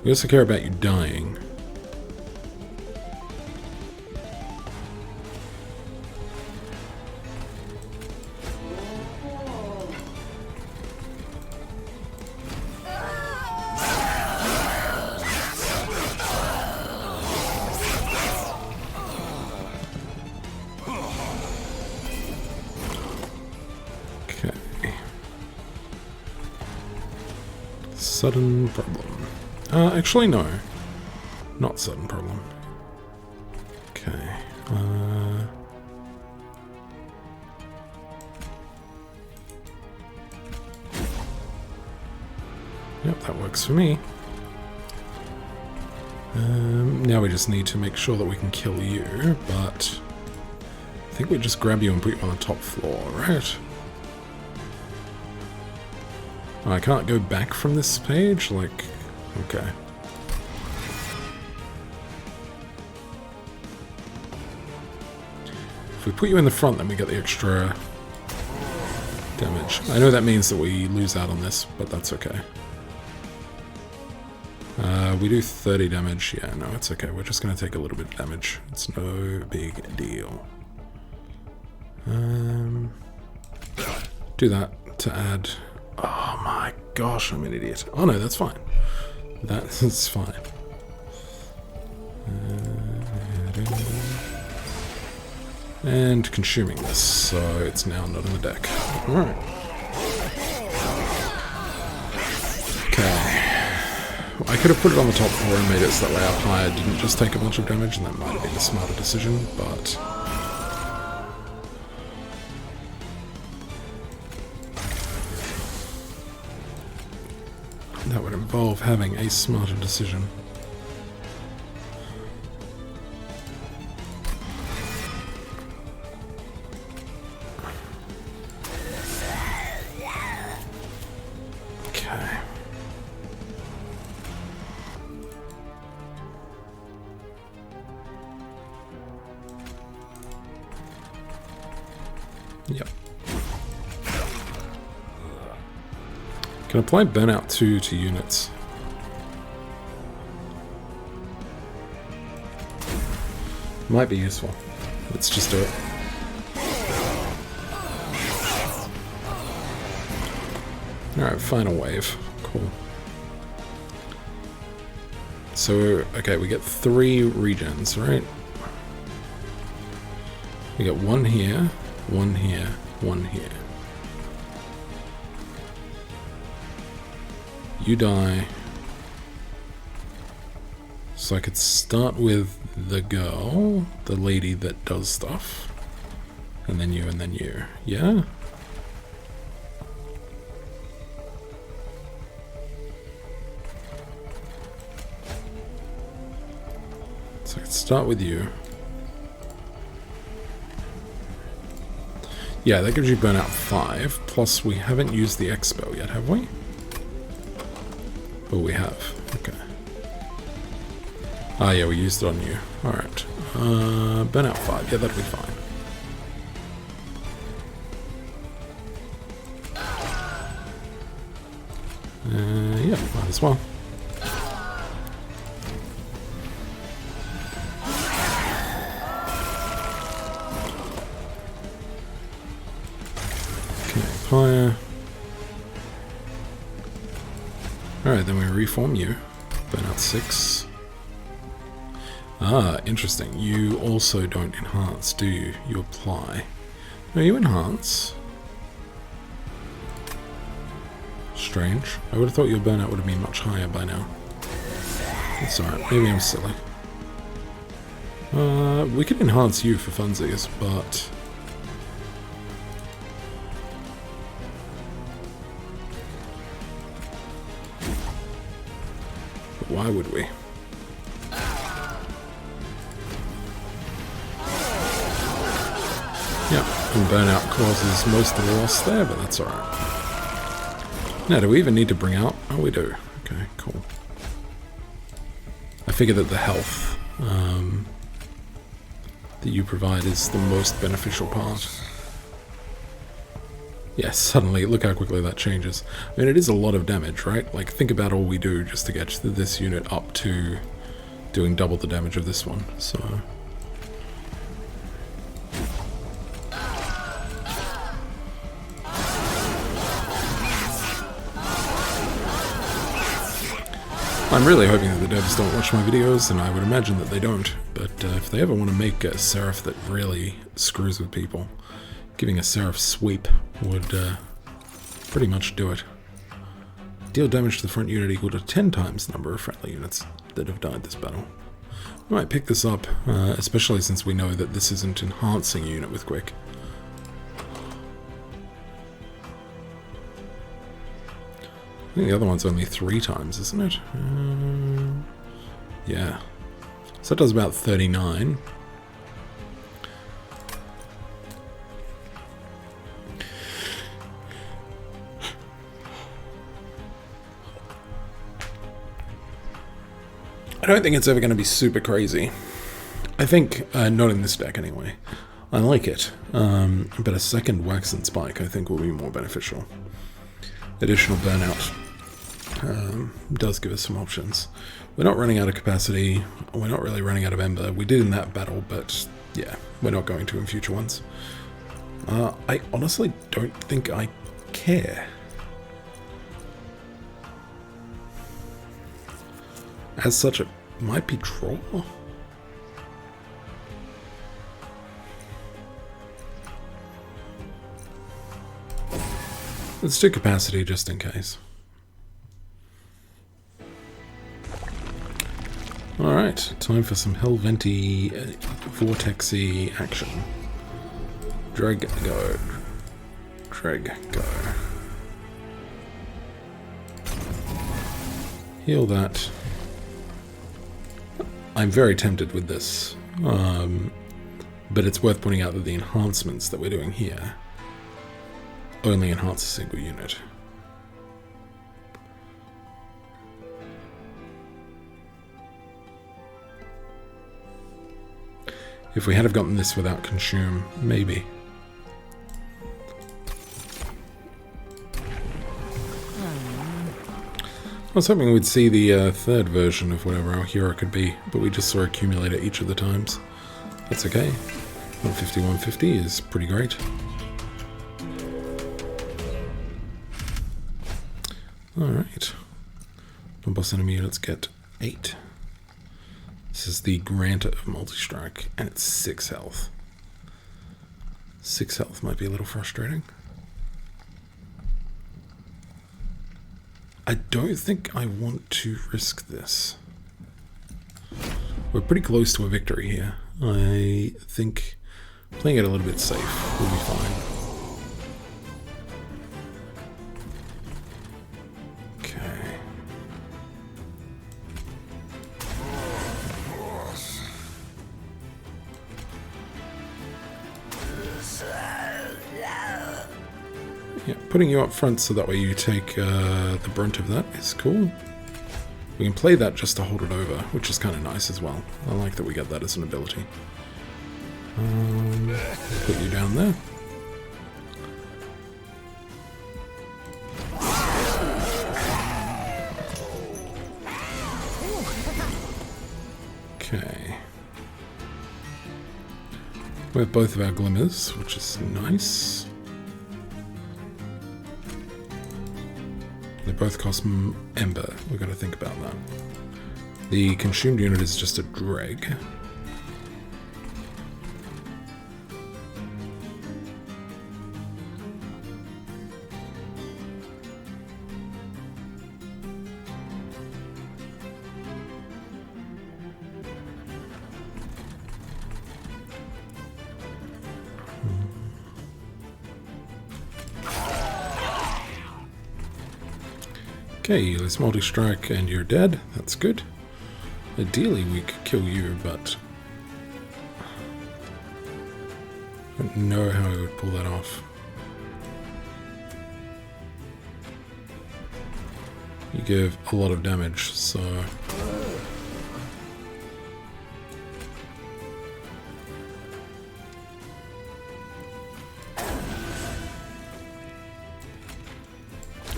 We also care about you dying. Sudden problem. Actually, no. Not sudden problem. Okay. Yep, that works for me. Now we just need to make sure that we can kill you, but I think we just grab you and put you on the top floor, right? I can't go back from this page? Like, okay. If we put you in the front, then we get the extra damage. I know that means that we lose out on this, but that's okay. We do 30 damage. Yeah, no, it's okay. We're just going to take a little bit of damage. It's no big deal. Do that to add... Oh my gosh, I'm an idiot. Oh no, that's fine. That's fine. And consuming this, so it's now not in the deck. Alright. Okay. I could have put it on the top floor and made it so that way up higher didn't just take a bunch of damage, and that might have been a smarter decision, but... that would involve having a smarter decision. Yep. Can apply burnout 2 to units. Might be useful. Let's just do it. Alright, final wave. Cool. So, okay, we get 3 regions, right? We get 1 here, 1 here, 1 here. You die. So I could start with the girl, the lady that does stuff. And then you, and then you. Yeah? So I could start with you. Yeah, that gives you burnout 5, plus we haven't used the expo yet, have we? Oh, we have. Okay. Ah, yeah, we used it on you. Alright. Burnout 5. Yeah, that'll be fine. Yeah, might as well. Fire. Alright, then we reform you. Burnout 6. Ah, interesting. You also don't enhance, do you? You apply. No, you enhance. Strange. I would have thought your burnout would have been much higher by now. It's alright. Maybe I'm silly. We could enhance you for funsies, but... why would we? Yeah, and burnout causes most of the loss there, but that's alright. Now, do we even need to bring out? Oh, we do. Okay, cool. I figure that the health that you provide is the most beneficial part. Yes, suddenly, look how quickly that changes. I mean, it is a lot of damage, right? Like, think about all we do just to get this unit up to doing double the damage of this one, so... I'm really hoping that the devs don't watch my videos, and I would imagine that they don't, but if they ever want to make a Seraph that really screws with people, giving a Seraph sweep would pretty much do it. Deal damage to the front unit equal to 10 times the number of friendly units that have died this battle. We might pick this up, especially since we know that this isn't enhancing a unit with quick. I think the other one's only 3 times, isn't it? Yeah. So that does about 39. I don't think it's ever going to be super crazy. I think, not in this deck anyway. I like it, but a second Wax and Spike I think will be more beneficial. Additional burnout does give us some options. We're not running out of capacity, we're not really running out of Ember. We did in that battle, but yeah, we're not going to in future ones. I honestly don't think I care. As such, it might be draw. Let's do capacity just in case. Alright, time for some Hellventi, Vortexy action. Drag go. Drag go. Heal that. I'm very tempted with this, but it's worth pointing out that the enhancements that we're doing here only enhance a single unit. If we had have gotten this without consume, maybe. was hoping we'd see the third version of whatever our hero could be, but we just saw accumulator each of the times. That's okay. 150, 150 is pretty great. Alright. Non-boss enemy units get 8. This is the Grantor of Multi-Strike, and it's 6 health. 6 health might be a little frustrating. I don't think I want to risk this. We're pretty close to a victory here. I think playing it a little bit safe will be fine. Okay. Yeah, putting you up front so that way you take the brunt of that is cool. We can play that just to hold it over, which is kind of nice as well. I like that we get that as an ability. Put you down there. Okay. We have both of our glimmers, which is nice. They both cost Ember. We've got to think about that. The consumed unit is just a dreg. Okay, let's multi-strike and you're dead. That's good. Ideally we could kill you, but I don't know how we would pull that off. You give a lot of damage, so...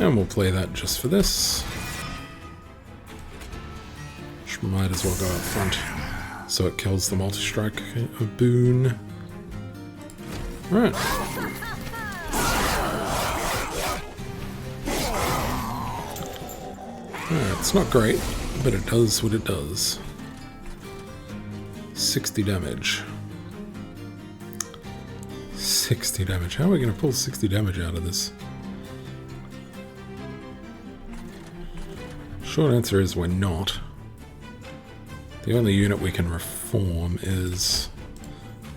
And we'll play that just for this. Which might as well go up front. So it kills the multi-strike boon. Alright. Alright, it's not great, but it does what it does. 60 damage. 60 damage. How are we going to pull 60 damage out of this? Short answer is we're not. The only unit we can reform is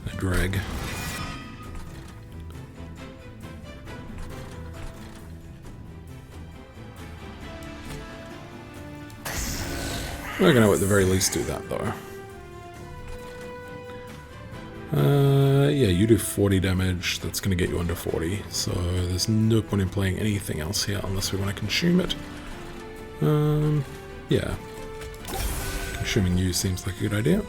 a dreg. We're going to at the very least do that though. Yeah, you do 40 damage. That's going to get you under 40. So there's no point in playing anything else here unless we want to consume it. Yeah. Consuming you seems like a good idea.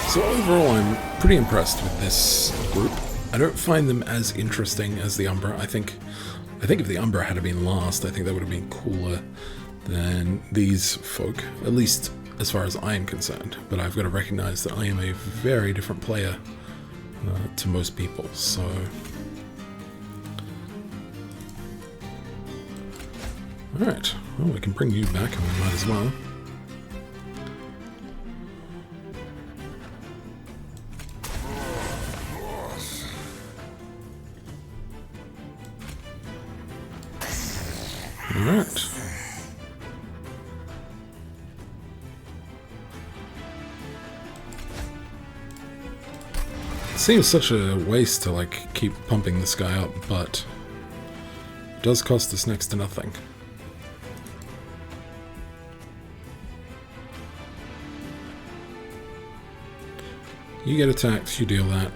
So overall, I'm pretty impressed with this group. I don't find them as interesting as the Umbra. I think if the Umbra had been last, I think that would have been cooler than these folk, at least as far as I am concerned. But I've got to recognize that I am a very different player to most people, so... Alright, well, we can bring you back and we might as well. Alright. It seems such a waste to, like, keep pumping this guy up, but it does cost us next to nothing. You get attacked, you deal that.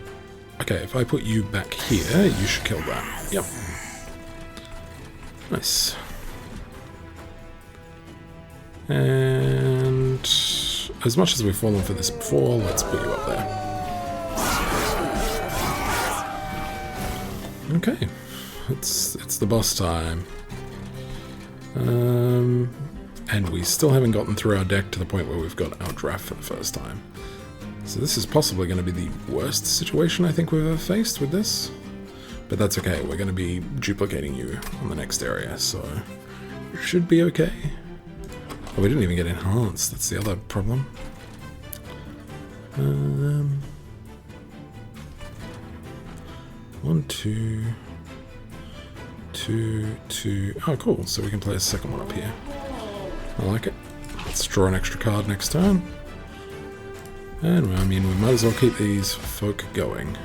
Okay, if I put you back here, you should kill that. Yep. Nice. And as much as we've fallen for this before, let's put you up there. Okay, it's the boss time. And we still haven't gotten through our deck to the point where we've got our draft for the first time. So this is possibly going to be the worst situation I think we've ever faced with this. But that's okay, we're going to be duplicating you on the next area, so it should be okay. Oh, we didn't even get enhanced, that's the other problem. 1, 2, 2, 2. Oh, cool. So we can play a second one up here. I like it. Let's draw an extra card next turn. And, I mean, we might as well keep these folk going.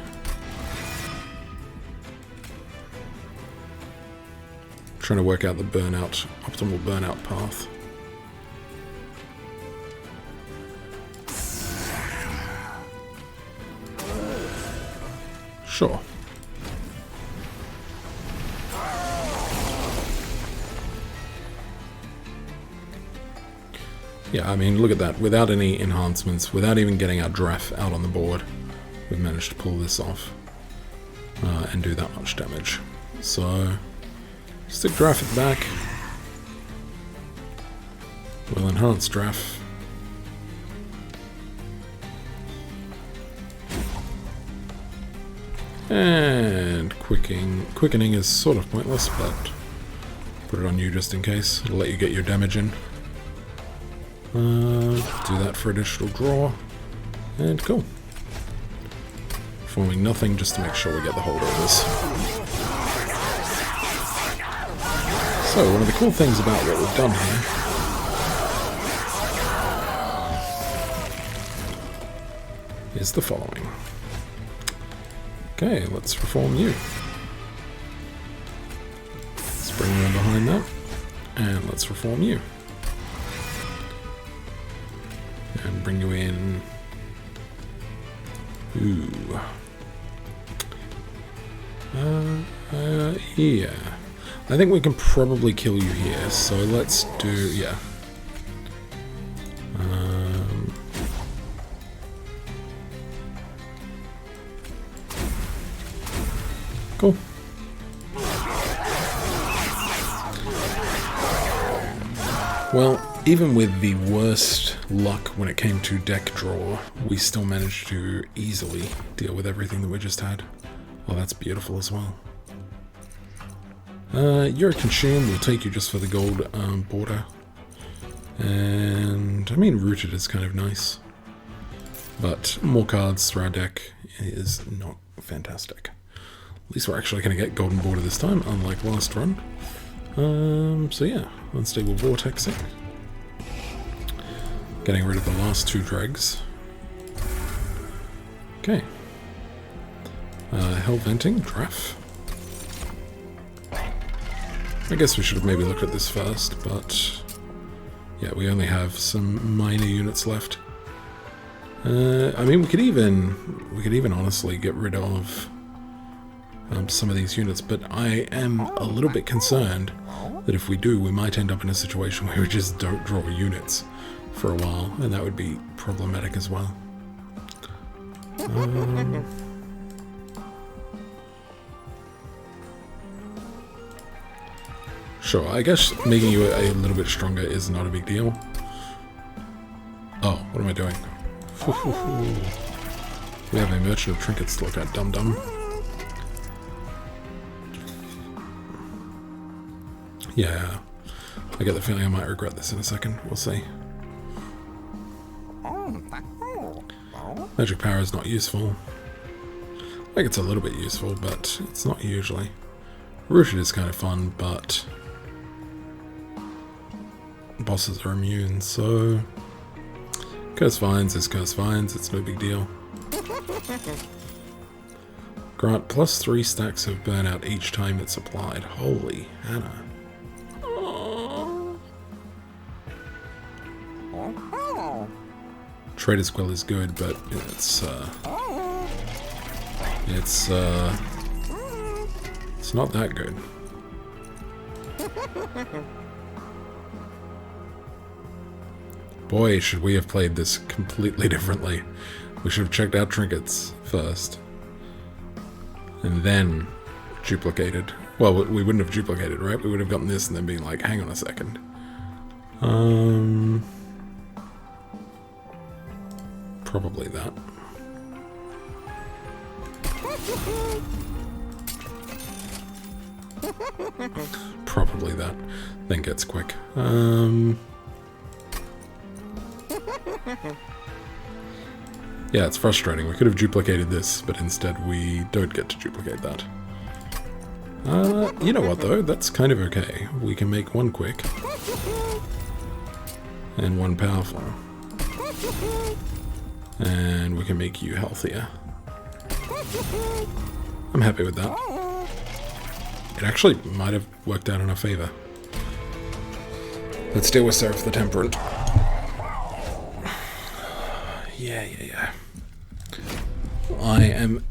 Trying to work out the optimal burnout path. Sure. Yeah, I mean, look at that. Without any enhancements, without even getting our draft out on the board, we've managed to pull this off and do that much damage. So, stick draft at the back. We'll enhance draft. And quickening is sort of pointless, but put it on you just in case. It'll let you get your damage in. Do that for additional draw. And cool. Forming nothing just to make sure we get the holdovers. So, one of the cool things about what we've done here is the following. Okay, let's reform you. Let's bring you in behind that. And let's reform you. And bring you in. Ooh. Yeah. I think we can probably kill you here, so let's do, yeah. Cool. Well, even with the worst luck when it came to deck draw, we still managed to easily deal with everything that we just had. Well, that's beautiful as well. You're a consume, we'll take you just for the gold border. And, I mean, rooted is kind of nice. But more cards through our deck is not fantastic. At least we're actually going to get golden border this time, unlike last run. So yeah, unstable vortexing. Getting rid of the last two dregs. Okay. Hell venting, draft. I guess we should have maybe looked at this first, but yeah, we only have some minor units left. I mean, we could even honestly get rid of some of these units, but I am a little bit concerned that if we do, we might end up in a situation where we just don't draw units for a while, and that would be problematic as well. Sure, I guess making you a little bit stronger is not a big deal. Oh, what am I doing? We have a merchant of trinkets to look at, dum-dum. Yeah, I get the feeling I might regret this in a second. We'll see. Magic power is not useful. Like, it's a little bit useful, but it's not usually. Rooted is kind of fun, but bosses are immune, so Curse Vines is Curse Vines, it's no big deal. Grant +3 stacks of burnout each time it's applied. Holy Hannah. Trader's Quill is good, but it's not that good. Boy, should we have played this completely differently. We should have checked out trinkets first. And then duplicated. Well, we wouldn't have duplicated, right? We would have gotten this and then been like, hang on a second. Probably that. Probably that. Then gets quick. Yeah, it's frustrating. We could have duplicated this, but instead we don't get to duplicate that. You know what, though? That's kind of okay. We can make one quick. And one powerful. And we can make you healthier. I'm happy with that. It actually might have worked out in our favor. Let's deal with Seraph the Temperate. Yeah. I am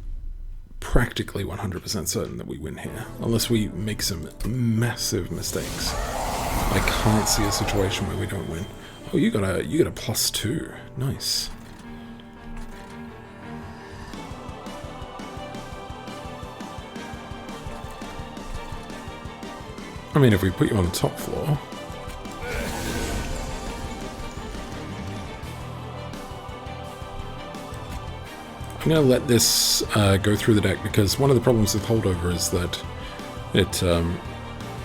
practically 100% certain that we win here, unless we make some massive mistakes. I can't see a situation where we don't win. Oh, you got a +2. Nice. I mean, if we put you on the top floor. I'm going to let this go through the deck, because one of the problems with holdover is that it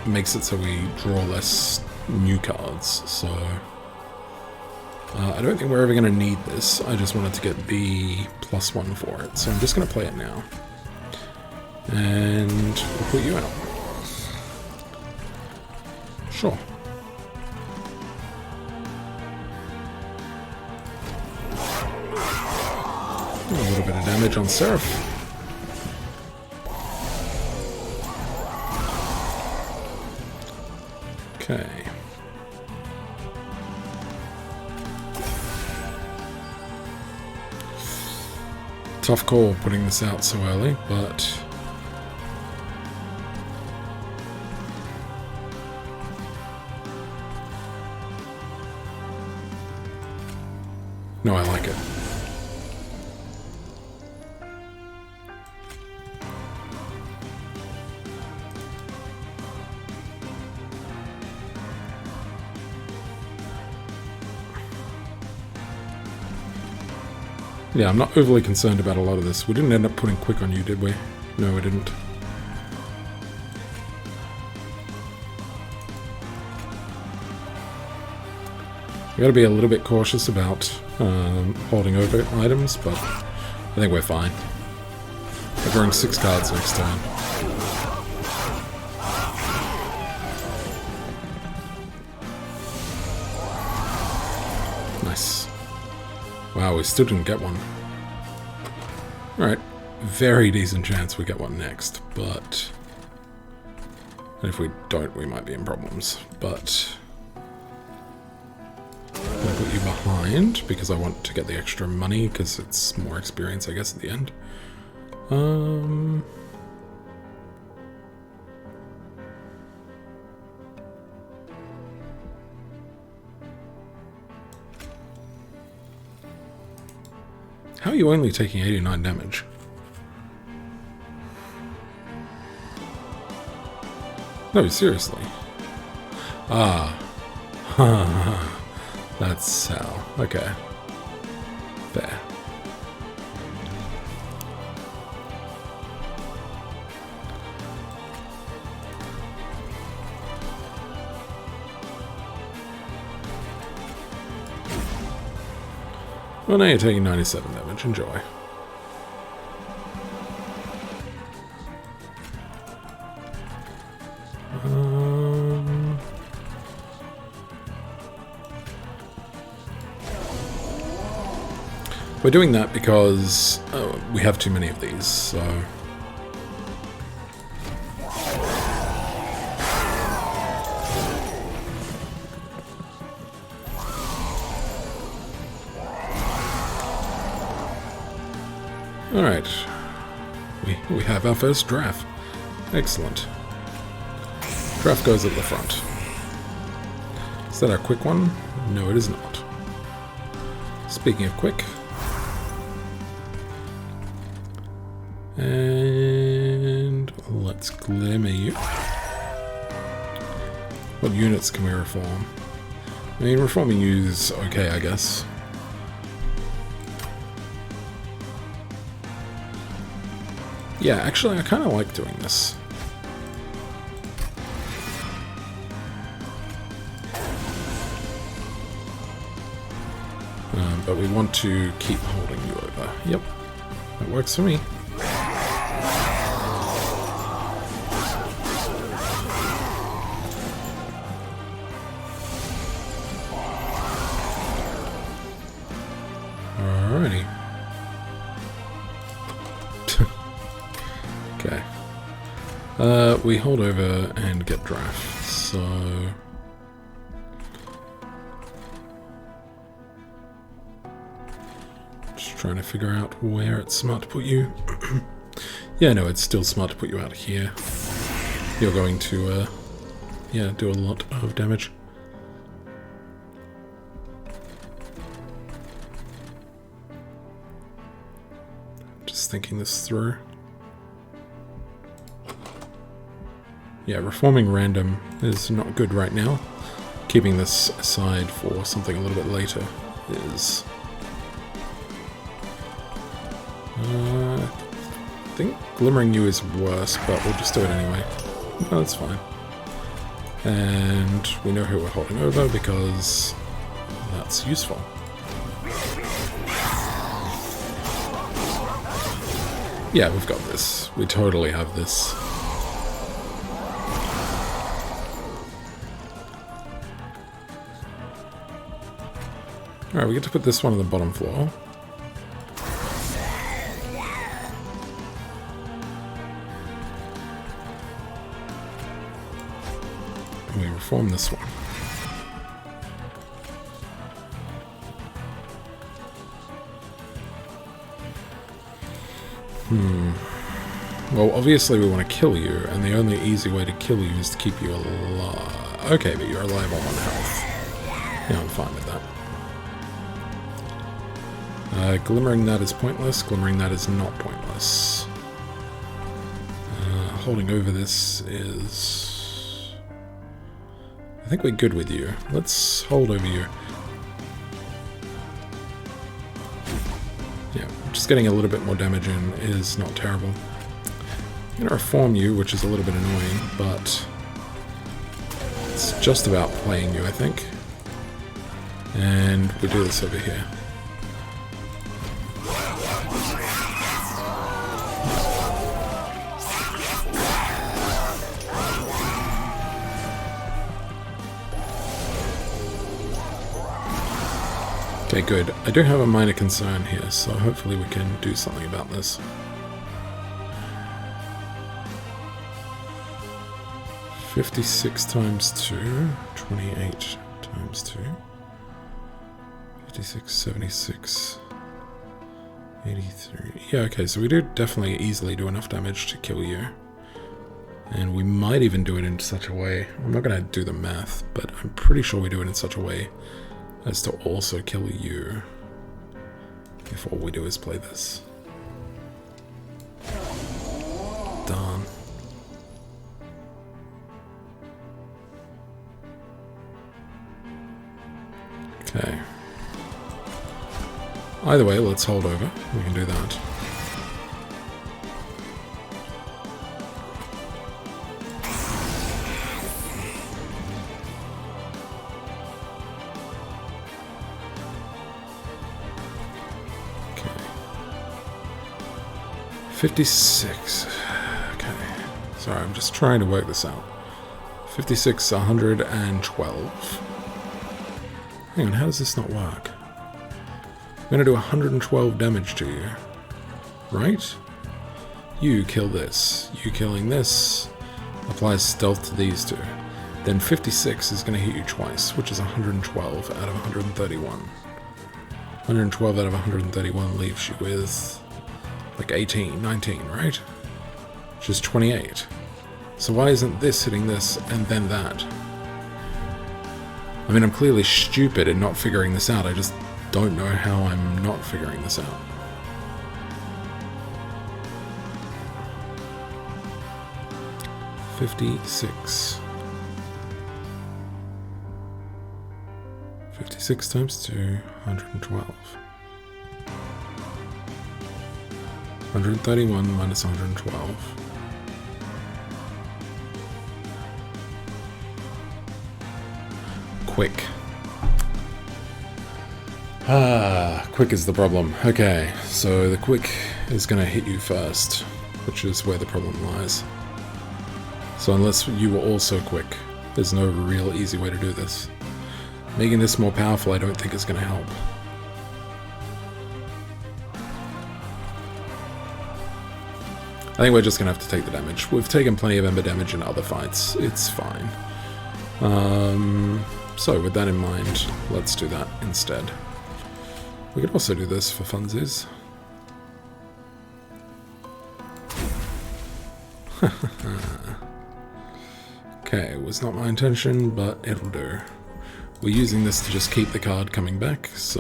makes it so we draw less new cards. So I don't think we're ever going to need this. I just wanted to get the +1 for it. So I'm just going to play it now. And we'll put you out. Sure. A little bit of damage on Seraph. Okay. Tough call putting this out so early, but no, I like it. Yeah, I'm not overly concerned about a lot of this. We didn't end up putting quick on you, did we? No, we didn't. We gotta be a little bit cautious about holding over items, but I think we're fine. We're drawing 6 cards next turn. Nice. Wow, we still didn't get one. Alright, very decent chance we get one next, but... And if we don't, we might be in problems, but... I'm gonna put you behind, because I want to get the extra money, because it's more experience, I guess, at the end. How are you only taking 89 damage? No, seriously. Ah. That's how. Okay. Fair. Well, now you're taking 97 damage. Enjoy. We're doing that because we have too many of these, so... Alright. We have our first draft. Excellent. Draft goes at the front. Is that our quick one? No, it is not. Speaking of quick... And let's glimmer you. What units can we reform? I mean, reforming you is okay, I guess. Yeah, actually, I kind of like doing this. But we want to keep holding you over. Yep, that works for me. Alrighty. Okay. We hold over and get draft, so... Just trying to figure out where it's smart to put you. Yeah, no, it's still smart to put you out here. You're going to, yeah, do a lot of damage. Just thinking this through. Yeah, reforming random is not good right now. Keeping this aside for something a little bit later is... I think glimmering you is worse, but we'll just do it anyway. No, that's fine. And we know who we're holding over because that's useful. Yeah, we've got this. We totally have this. Alright, we get to put this one on the bottom floor. And we reform this one. Well, obviously we want to kill you, and the only easy way to kill you is to keep you alive. Okay, but you're alive on 1 health. Yeah, I'm fine with that. Glimmering that is pointless. Glimmering that is not pointless. Holding over this is... I think we're good with you. Let's hold over you. Yeah, just getting a little bit more damage in is not terrible. I'm going to reform you, which is a little bit annoying, but it's just about playing you, I think. And we do this over here. Okay, good. I do have a minor concern here, so hopefully we can do something about this. $56 times 2, 28 times 2, 56, 76, 83. Yeah, okay, so we do definitely easily do enough damage to kill you. And we might even do it in such a way, I'm not going to do the math, but I'm pretty sure we do it in such a way as to also kill you if all we do is play this. Darn. Okay. Either way, let's hold over. We can do that. Okay. 56. Okay. Sorry, I'm just trying to work this out. 56, 112. Hang on, how does this not work? I'm going to do 112 damage to you. Right? You kill this. You killing this applies stealth to these two. Then 56 is going to hit you twice, which is 112 out of 131. 112 out of 131 leaves you with like 18, 19, right? Which is 28. So why isn't this hitting this and then that? I mean, I'm clearly stupid in not figuring this out. I just don't know how I'm not figuring this out. 56. 56 times 2, 112. 131 minus 112. Quick. Quick is the problem. Okay, so the quick is going to hit you first, which is where the problem lies. So unless you were also quick, there's no real easy way to do this. Making this more powerful I don't think is going to help. I think we're just going to have to take the damage. We've taken plenty of ember damage in other fights. It's fine. So with that in mind, let's do that instead. We could also do this for funsies. Okay, it was not my intention, but it'll do. We're using this to just keep the card coming back, so...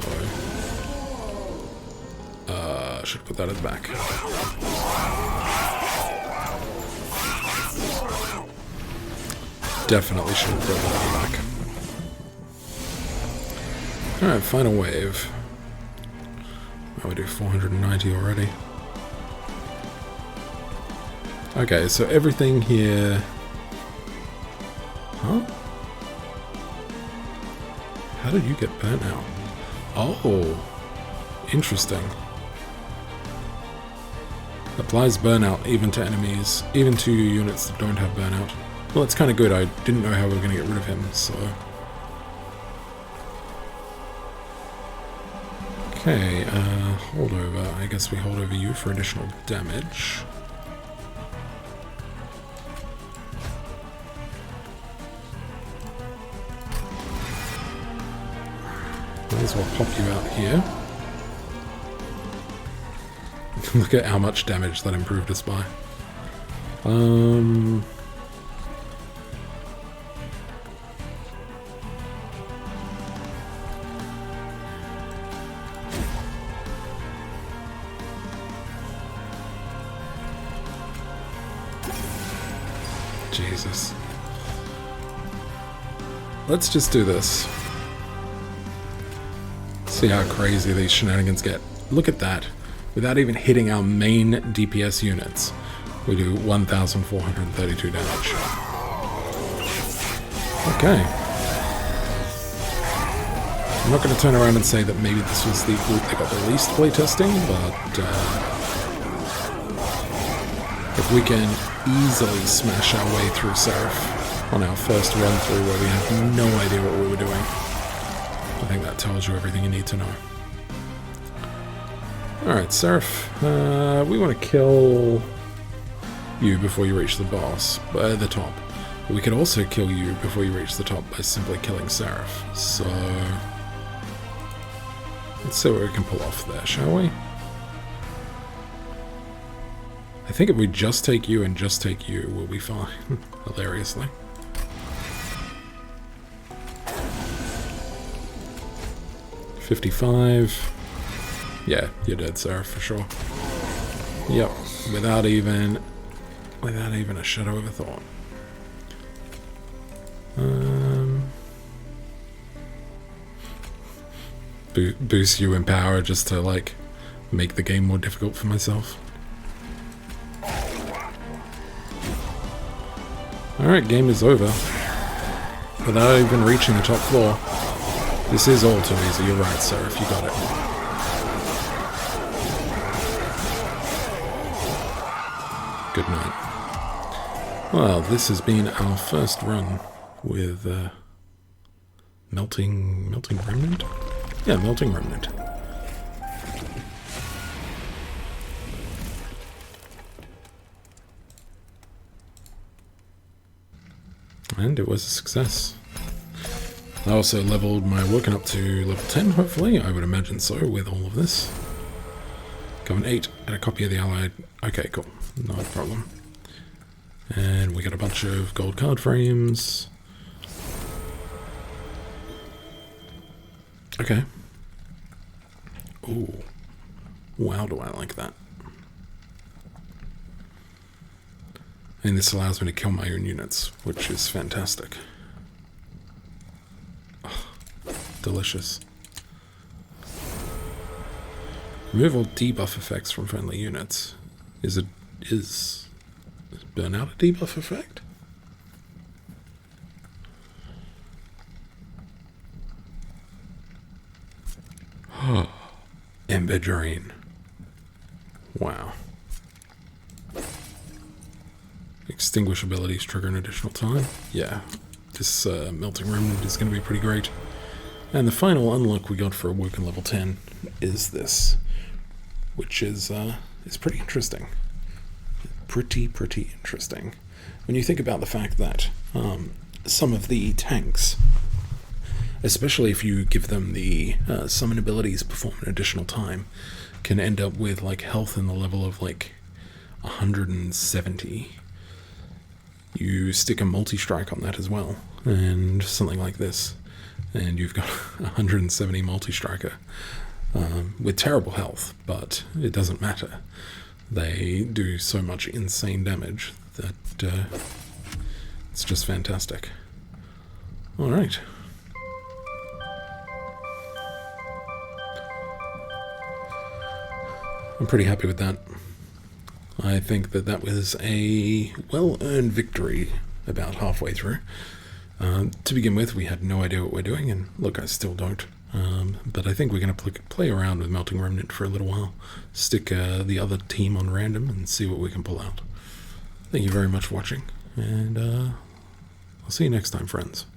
should put that at the back. Definitely should have put that at the back. Alright, final wave. Oh, we do 490 already. Okay, so everything here... Huh? How did you get burnt out? Oh, interesting. Applies burnout even to enemies, even to units that don't have burnout. Well, that's kind of good. I didn't know how we were going to get rid of him, so... Okay, hold over. I guess we hold over you for additional damage. Might as well pop you out here. Look at how much damage that improved us by. Jesus. Let's just do this. See how crazy these shenanigans get. Look at that. Without even hitting our main DPS units, we do 1,432 damage. Okay. I'm not going to turn around and say that maybe this was the group that got the least playtesting, but if we can easily smash our way through Seraph on our first run through where we have no idea what we were doing, I think that tells you everything you need to know. Alright, Seraph, we want to kill you before you reach the boss, the top. But we could also kill you before you reach the top by simply killing Seraph. So, let's see what we can pull off there, shall we? I think if we just take you and just take you, we'll be fine, hilariously. $55. Yeah, you're dead, sir, for sure. Yep, without even a shadow of a thought. Boost you in power just to, like, make the game more difficult for myself. Alright, game is over. Without even reaching the top floor. This is all too easy, you're right, sir, if you got it. Good night. Well, this has been our first run with Melting Remnant? Yeah, Melting Remnant. And it was a success. I also leveled my working up to level 10, hopefully. I would imagine so, with all of this. Got an 8 and a copy of the Allied. Okay, cool. No problem. And we got a bunch of gold card frames. Okay. Ooh. Wow, do I like that. And this allows me to kill my own units, which is fantastic. Oh, delicious. Remove all debuff effects from friendly units. Is burnout a debuff effect? Ember Drain. Wow. Extinguish abilities trigger an additional time. Yeah, this Melting Remnant is going to be pretty great. And the final unlock we got for Awoken level 10 is this, which is pretty interesting. Pretty interesting. When you think about the fact that some of the tanks, especially if you give them the summon abilities perform an additional time, can end up with like health in the level of like 170. You stick a multi-strike on that as well, and something like this, and you've got 170 multi-striker with terrible health, but it doesn't matter. They do so much insane damage that it's just fantastic. Alright. I'm pretty happy with that. I think that was a well-earned victory about halfway through. To begin with, we had no idea what we're doing, and look, I still don't. But I think we're going to play around with Melting Remnant for a little while. Stick the other team on random and see what we can pull out. Thank you very much for watching, and I'll see you next time, friends.